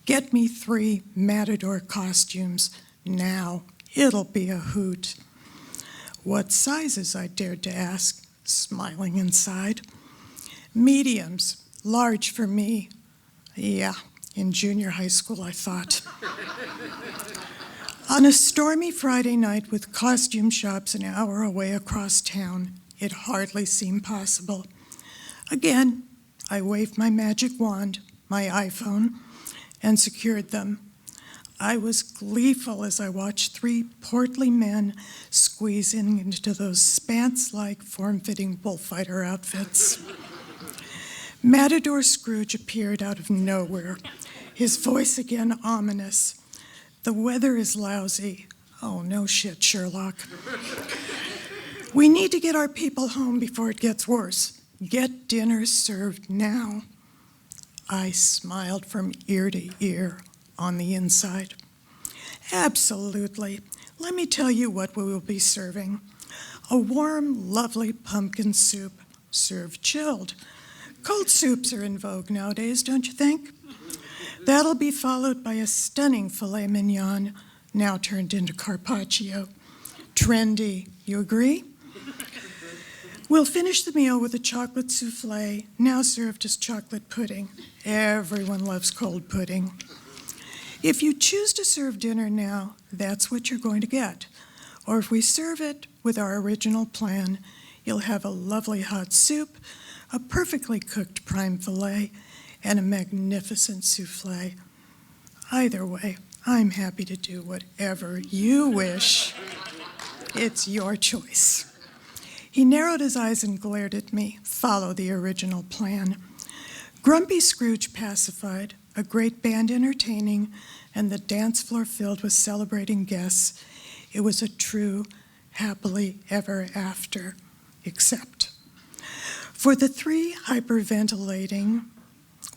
Get me 3 Matador costumes now. It'll be a hoot. What sizes, I dared to ask, smiling inside. Mediums, large for me. Yeah, in junior high school, I thought. On a stormy Friday night with costume shops an hour away across town, it hardly seemed possible. Again, I waved my magic wand, my iPhone, and secured them. I was gleeful as I watched 3 portly men squeeze into those spants-like form-fitting bullfighter outfits. Matador Scrooge appeared out of nowhere, his voice again ominous. "The weather is lousy." Oh, no shit, Sherlock. "We need to get our people home before it gets worse. Get dinner served now." I smiled from ear to ear on the inside. "Absolutely. Let me tell you what we will be serving. A warm, lovely pumpkin soup, served chilled. Cold soups are in vogue nowadays, don't you think? That'll be followed by a stunning filet mignon, now turned into carpaccio. Trendy, you agree? We'll finish the meal with a chocolate souffle, now served as chocolate pudding. Everyone loves cold pudding. If you choose to serve dinner now, that's what you're going to get. Or if we serve it with our original plan, you'll have a lovely hot soup, a perfectly cooked prime filet, and a magnificent souffle. Either way, I'm happy to do whatever you wish. It's your choice." He narrowed his eyes and glared at me. Follow the original plan. Grumpy Scrooge pacified, a great band entertaining, and the dance floor filled with celebrating guests. It was a true happily ever after, except for the 3 hyperventilating,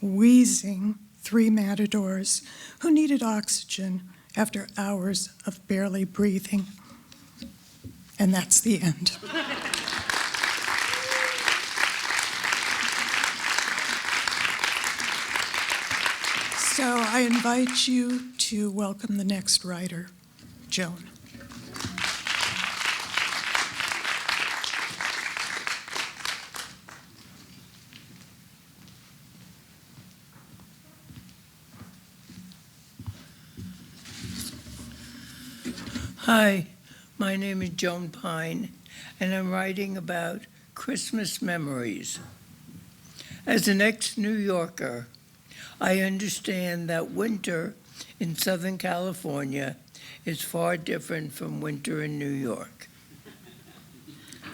wheezing 3 matadors who needed oxygen after hours of barely breathing. And that's the end. So I invite you to welcome the next writer, Joan. Hi, my name is Joan Pine, and I'm writing about Christmas memories. As an ex-New Yorker, I understand that winter in Southern California is far different from winter in New York.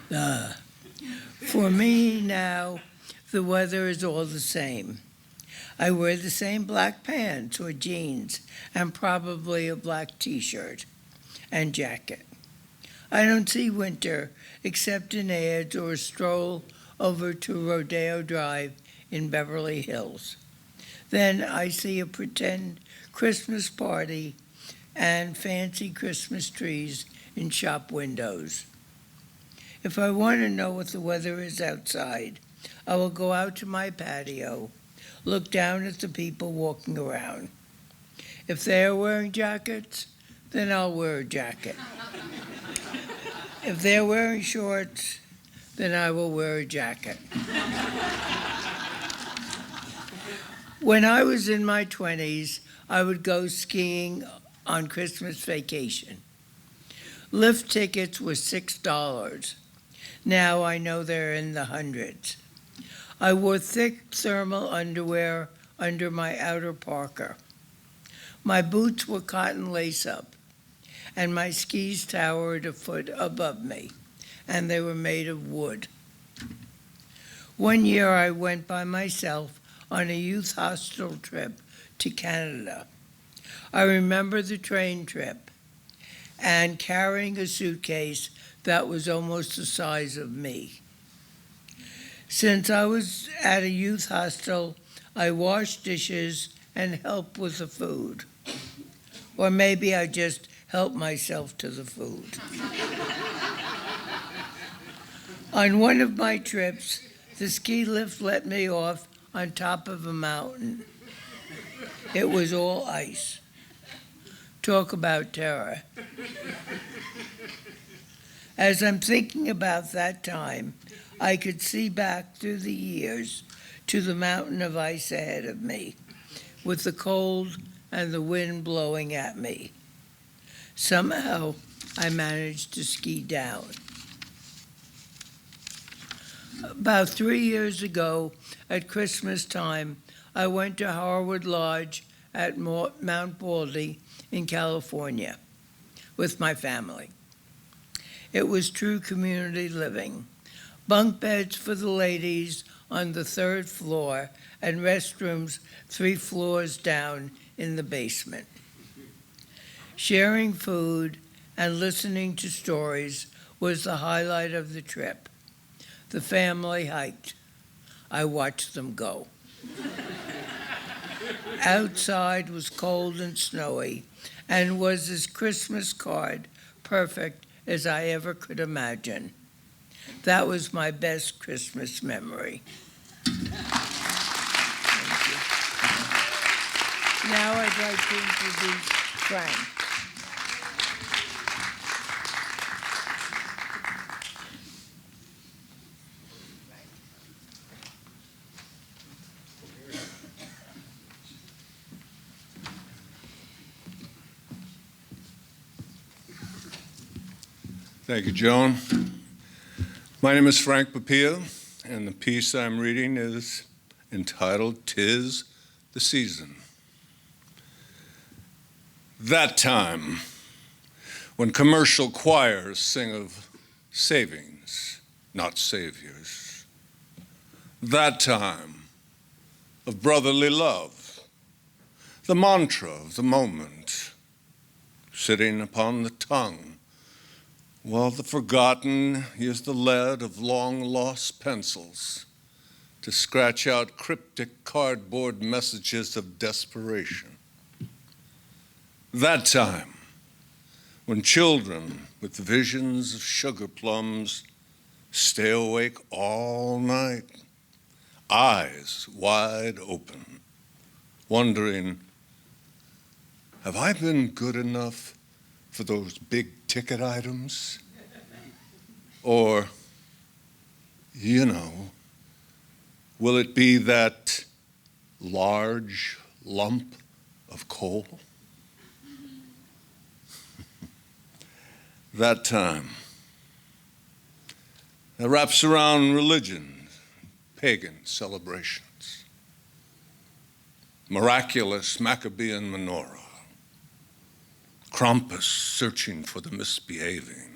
For me now, the weather is all the same. I wear the same black pants or jeans and probably a black t-shirt and jacket. I don't see winter except in ads or a stroll over to Rodeo Drive in Beverly Hills. Then I see a pretend Christmas party and fancy Christmas trees in shop windows. If I want to know what the weather is outside, I will go out to my patio, look down at the people walking around. If they are wearing jackets, then I'll wear a jacket. If they're wearing shorts, then I will wear a jacket. When I was in my 20s, I would go skiing on Christmas vacation. Lift tickets were $6. Now I know they're in the hundreds. I wore thick thermal underwear under my outer parka. My boots were cotton lace-up, and my skis towered a foot above me, and they were made of wood. One year I went by myself on a youth hostel trip to Canada. I remember the train trip and carrying a suitcase that was almost the size of me. Since I was at a youth hostel, I washed dishes and helped with the food. Or maybe I just helped myself to the food. On one of my trips, the ski lift let me off on top of a mountain. It was all ice. Talk about terror. As I'm thinking about that time, I could see back through the years to the mountain of ice ahead of me, with the cold and the wind blowing at me. Somehow, I managed to ski down. About 3 years ago, at Christmas time, I went to Harwood Lodge at Mount Baldy in California with my family. It was true community living. Bunk beds for the ladies on the 3rd floor and restrooms 3 floors down in the basement. Sharing food and listening to stories was the highlight of the trip. The family hiked. I watched them go. Outside was cold and snowy and was as Christmas card perfect as I ever could imagine. That was my best Christmas memory. Thank you. Now I'd like to introduce Frank. Thank you, Joan. My name is Frank Papia, and the piece I'm reading is entitled "'Tis the Season." That time, when commercial choirs sing of savings, not saviors. That time of brotherly love, the mantra of the moment, sitting upon the tongue, while the forgotten use the lead of long-lost pencils to scratch out cryptic cardboard messages of desperation. That time, when children with visions of sugar plums stay awake all night, eyes wide open, wondering, have I been good enough for those big ticket items? Or, will it be that large lump of coal? That time that wraps around religion, pagan celebrations, miraculous Maccabean menorah, Krampus searching for the misbehaving,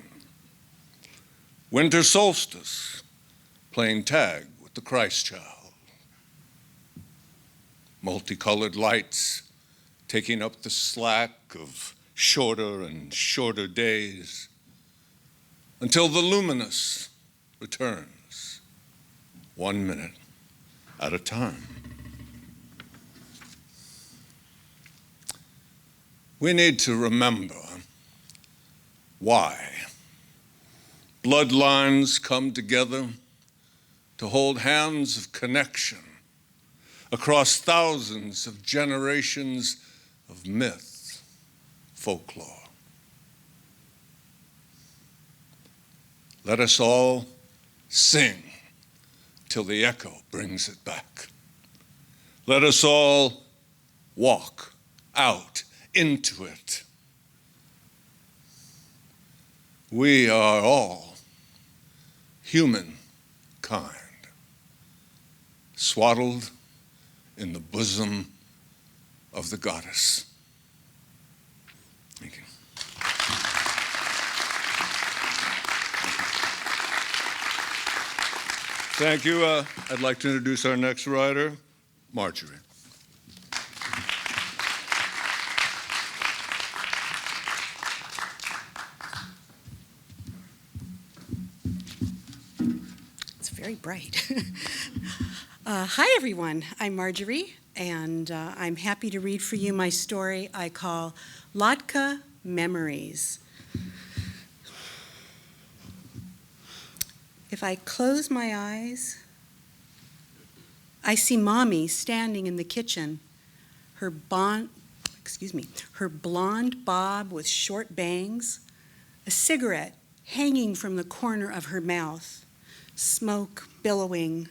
winter solstice playing tag with the Christ child, multicolored lights taking up the slack of shorter and shorter days until the luminous returns 1 minute at a time. We need to remember why bloodlines come together to hold hands of connection across thousands of generations of myth, folklore. Let us all sing till the echo brings it back. Let us all walk out into it. We are all humankind, swaddled in the bosom of the goddess. Thank you. Thank you. I'd like to introduce our next writer, Marjorie. It's very bright. Hi, everyone. I'm Marjorie, and I'm happy to read for you my story I call Latka Memories. If I close my eyes, I see Mommy standing in the kitchen, her blonde bob with short bangs, a cigarette hanging from the corner of her mouth, smoke billowing.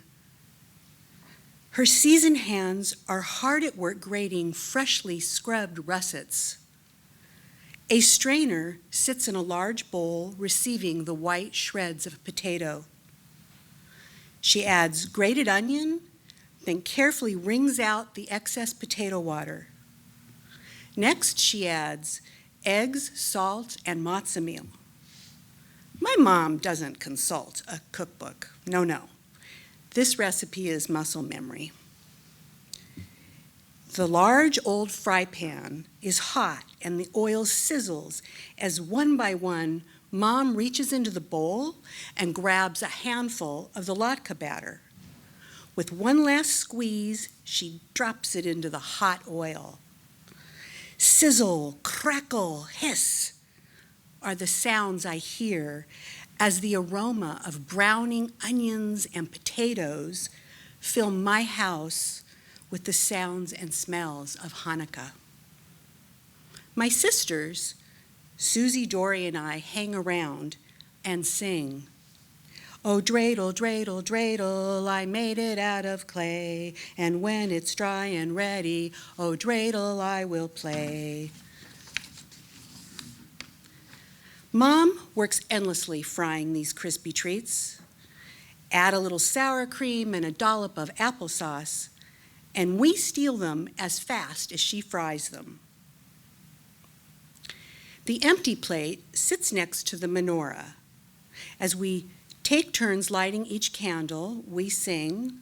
Her seasoned hands are hard at work grating freshly scrubbed russets. A strainer sits in a large bowl receiving the white shreds of potato. She adds grated onion, then carefully wrings out the excess potato water. Next, she adds eggs, salt, and matzo meal. My mom doesn't consult a cookbook. No. This recipe is muscle memory. The large old fry pan is hot and the oil sizzles as one by one Mom reaches into the bowl and grabs a handful of the latke batter. With one last squeeze, she drops it into the hot oil. Sizzle, crackle, hiss are the sounds I hear as the aroma of browning onions and potatoes fill my house with the sounds and smells of Hanukkah. My sisters, Susie, Dory, and I hang around and sing. Oh, dreidel, dreidel, dreidel, I made it out of clay, and when it's dry and ready, oh, dreidel, I will play. Mom works endlessly frying these crispy treats. Add a little sour cream and a dollop of applesauce, and we steal them as fast as she fries them. The empty plate sits next to the menorah. As we take turns lighting each candle, we sing,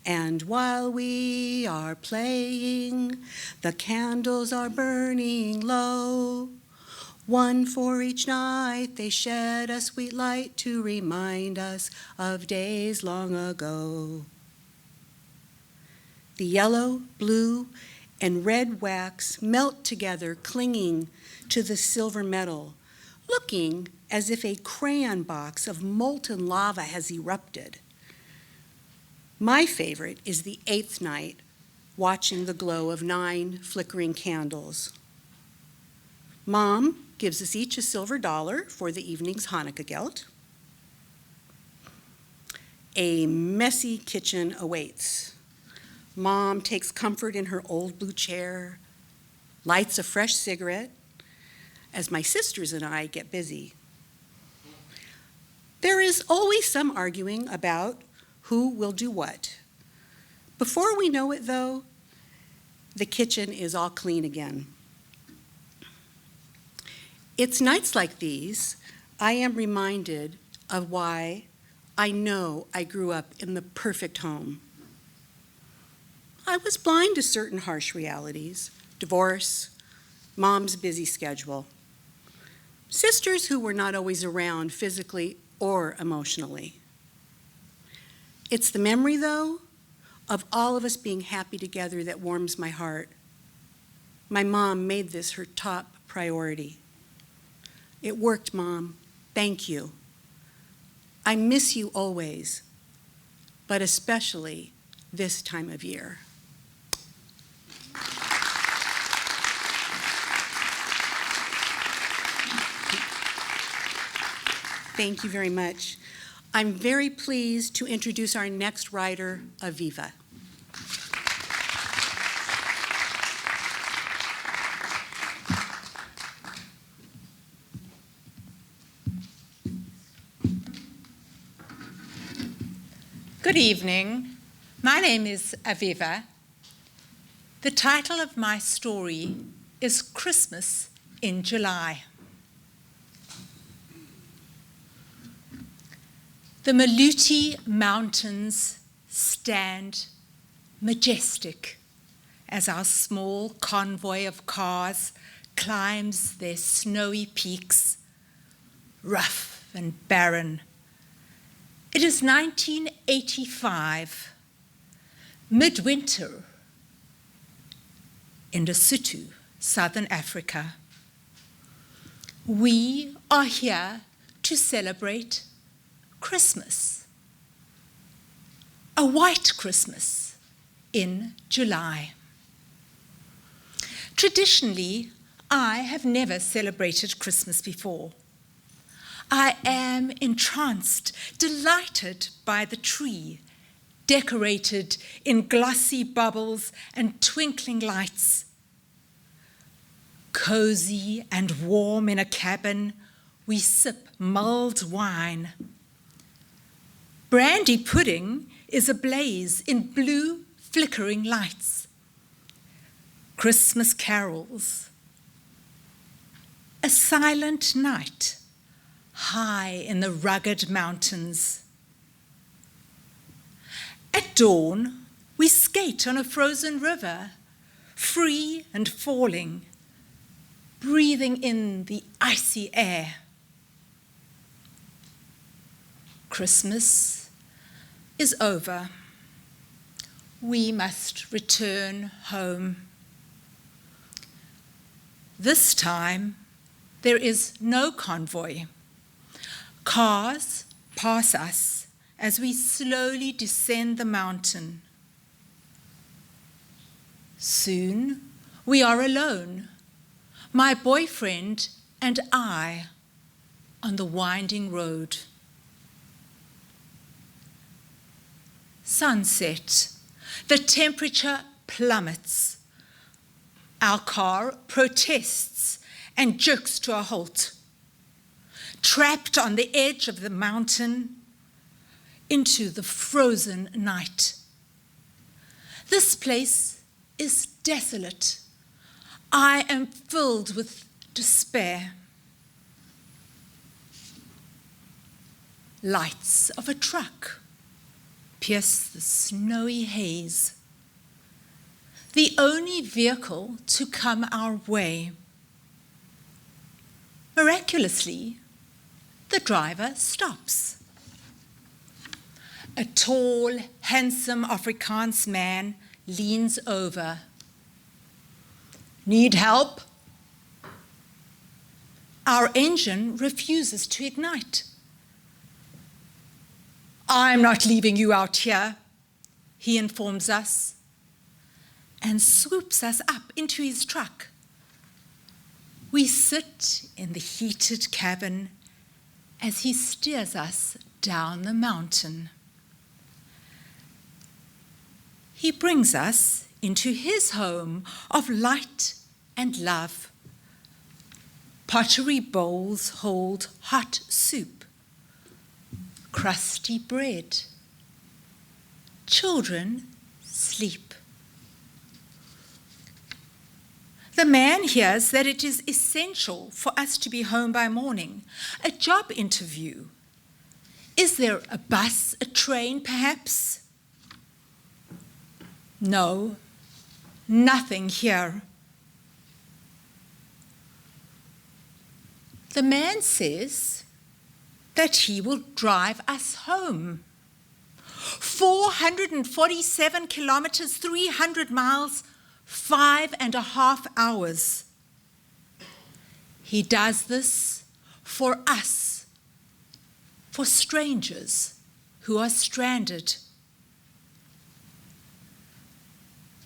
and while we are playing, the candles are burning low. One for each night they shed a sweet light to remind us of days long ago. The yellow, blue, and red wax melt together, clinging to the silver metal, looking as if a crayon box of molten lava has erupted. My favorite is the 8th night, watching the glow of 9 flickering candles. Mom gives us each a silver dollar for the evening's Hanukkah gelt. A messy kitchen awaits. Mom takes comfort in her old blue chair, lights a fresh cigarette, as my sisters and I get busy. There is always some arguing about who will do what. Before we know it, though, the kitchen is all clean again. It's nights like these I am reminded of why I know I grew up in the perfect home. I was blind to certain harsh realities: divorce, Mom's busy schedule, sisters who were not always around physically or emotionally. It's the memory, though, of all of us being happy together that warms my heart. My mom made this her top priority. It worked, Mom. Thank you. I miss you always, but especially this time of year. Thank you very much. I'm very pleased to introduce our next writer, Aviva. Good evening. My name is Aviva. The title of my story is Christmas in July. The Maluti Mountains stand majestic as our small convoy of cars climbs their snowy peaks, rough and barren. It is 1985, midwinter in Lesotho, Southern Africa. We are here to celebrate Christmas, a white Christmas in July. Traditionally, I have never celebrated Christmas before. I am entranced, delighted by the tree, decorated in glossy bubbles and twinkling lights. Cozy and warm in a cabin, we sip mulled wine. Brandy pudding is ablaze in blue, flickering lights. Christmas carols. A silent night, high in the rugged mountains. At dawn, we skate on a frozen river, free and falling, breathing in the icy air. Christmas is over. We must return home. This time, there is no convoy. Cars pass us as we slowly descend the mountain. Soon, we are alone, my boyfriend and I, on the winding road. Sunset. The temperature plummets. Our car protests and jerks to a halt. Trapped on the edge of the mountain into the frozen night. This place is desolate. I am filled with despair. Lights of a truck pierce the snowy haze. The only vehicle to come our way. Miraculously, the driver stops. A tall, handsome Afrikaans man leans over. Need help? Our engine refuses to ignite. I'm not leaving you out here, he informs us, and swoops us up into his truck. We sit in the heated cabin as he steers us down the mountain. He brings us into his home of light and love. Pottery bowls hold hot soup, crusty bread. Children sleep. The man hears that it is essential for us to be home by morning. A job interview. Is there a bus, a train, perhaps? No, nothing here. The man says that he will drive us home. 447 kilometers, 300 miles, 5.5 hours. He does this for us, for strangers who are stranded.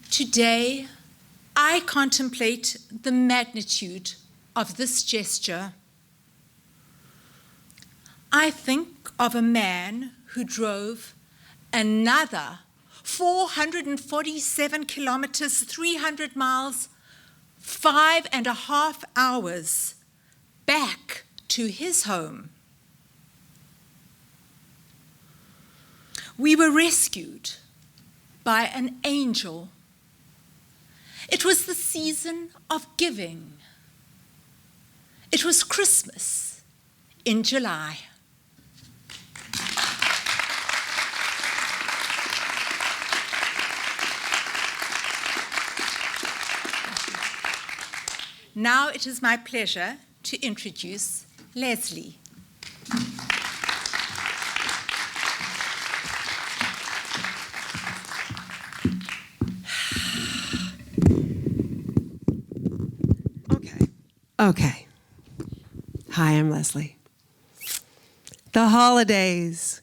Today, I contemplate the magnitude of this gesture. I think of a man who drove another 447 kilometers, 300 miles, 5.5 hours back to his home. We were rescued by an angel. It was the season of giving. It was Christmas in July. Now it is my pleasure to introduce Leslie. Okay. Hi, I'm Leslie. The holidays,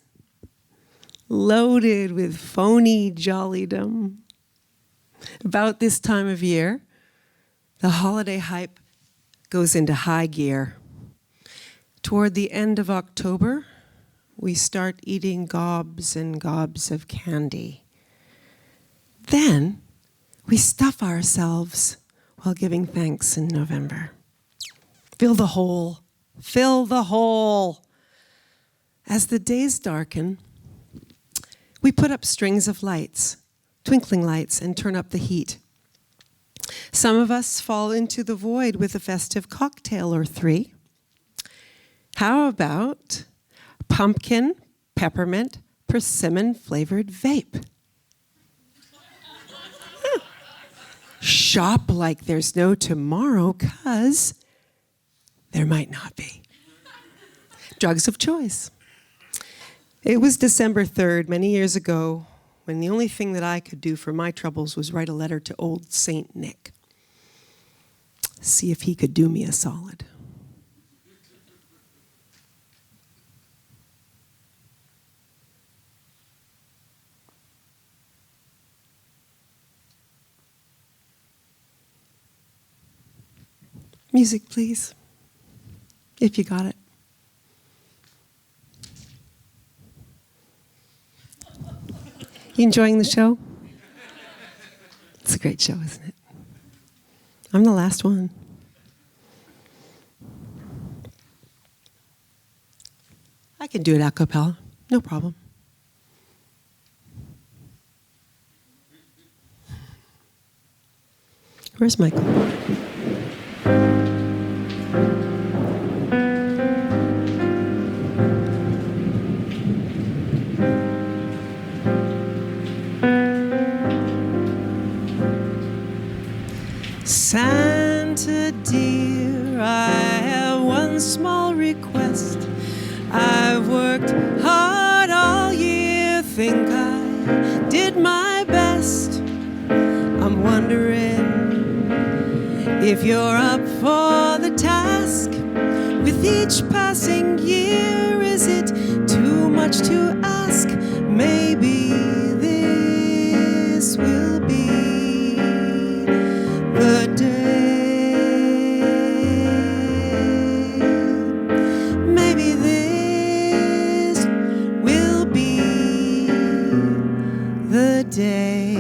loaded with phony jollydom. About this time of year, the holiday hype goes into high gear. Toward the end of October, we start eating gobs and gobs of candy. Then we stuff ourselves while giving thanks in November. Fill the hole. Fill the hole. As the days darken, we put up strings of lights, twinkling lights, and turn up the heat. Some of us fall into the void with a festive cocktail or three. How about pumpkin, peppermint, persimmon-flavored vape? Shop like there's no tomorrow, 'cause there might not be. Drugs of choice. It was December 3rd, many years ago, when the only thing that I could do for my troubles was write a letter to old Saint Nick. See if he could do me a solid. Music, please. If you got it. You enjoying the show? It's a great show, isn't it? I'm the last one. I can do it a cappella, no problem. Where's Michael? Santa dear, I have one small request. I've worked hard all year, think I did my best. I'm wondering if you're up for the task. With each passing year, is it too much to ask? Maybe this will be the day. Maybe this will be the day.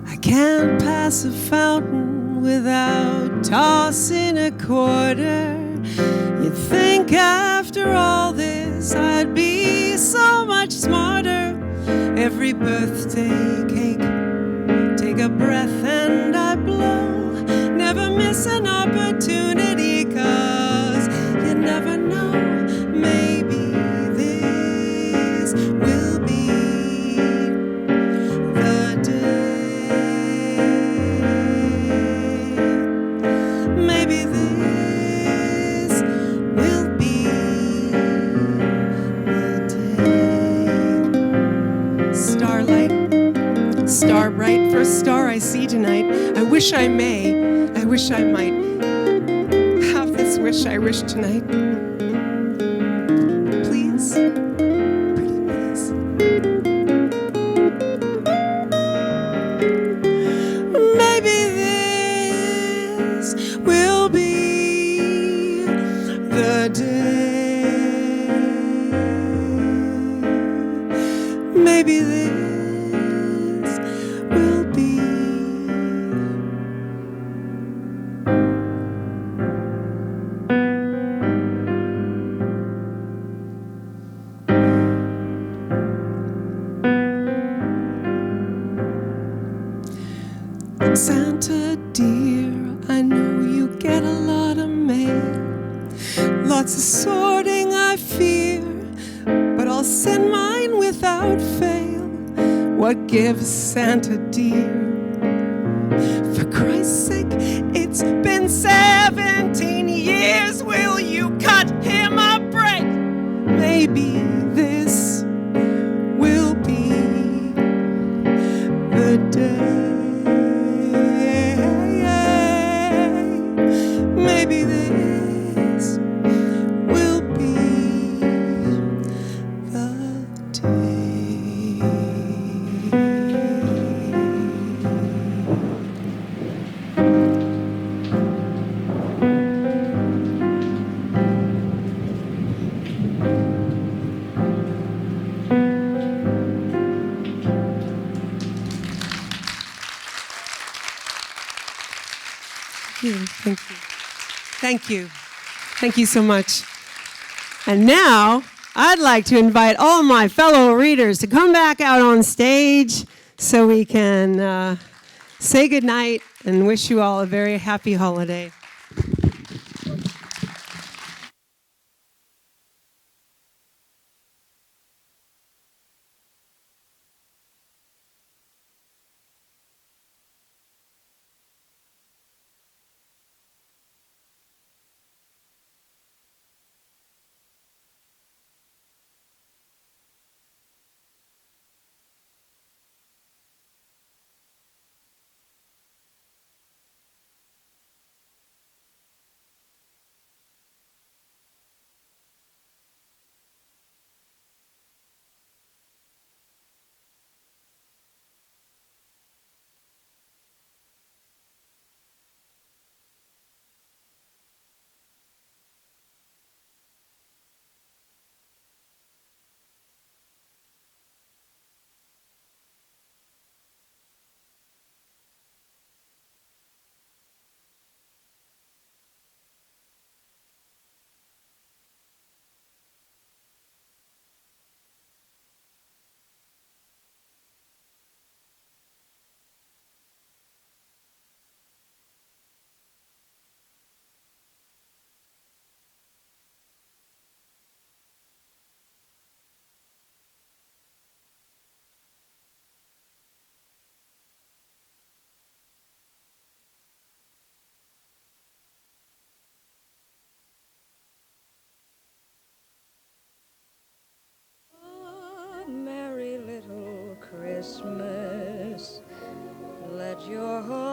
I can't pass a fountain without tossing a quarter. You'd think after all this I'd be so much smarter. Every birthday cake, take a breath and I blow. Never miss an opportunity, 'cause you never know. Maybe this will be the day. Maybe this will be starlight, star bright, first star I see tonight. I wish I may, I wish I might have this wish I wish tonight. Please, pretty please. Maybe this will maybe this will be. Santa dear, I know you get a lot of mail, lots of sorting I fear, but I'll send mine without fail. What gives Santa dear? For Christ's sake, it's been 17 years, will you cut him a break? Maybe this will be the day. Maybe this will be the day. Thank you. Thank you. Thank you so much. And now, I'd like to invite all my fellow readers to come back out on stage so we can say goodnight and wish you all a very happy holiday. Merry little Christmas, let your heart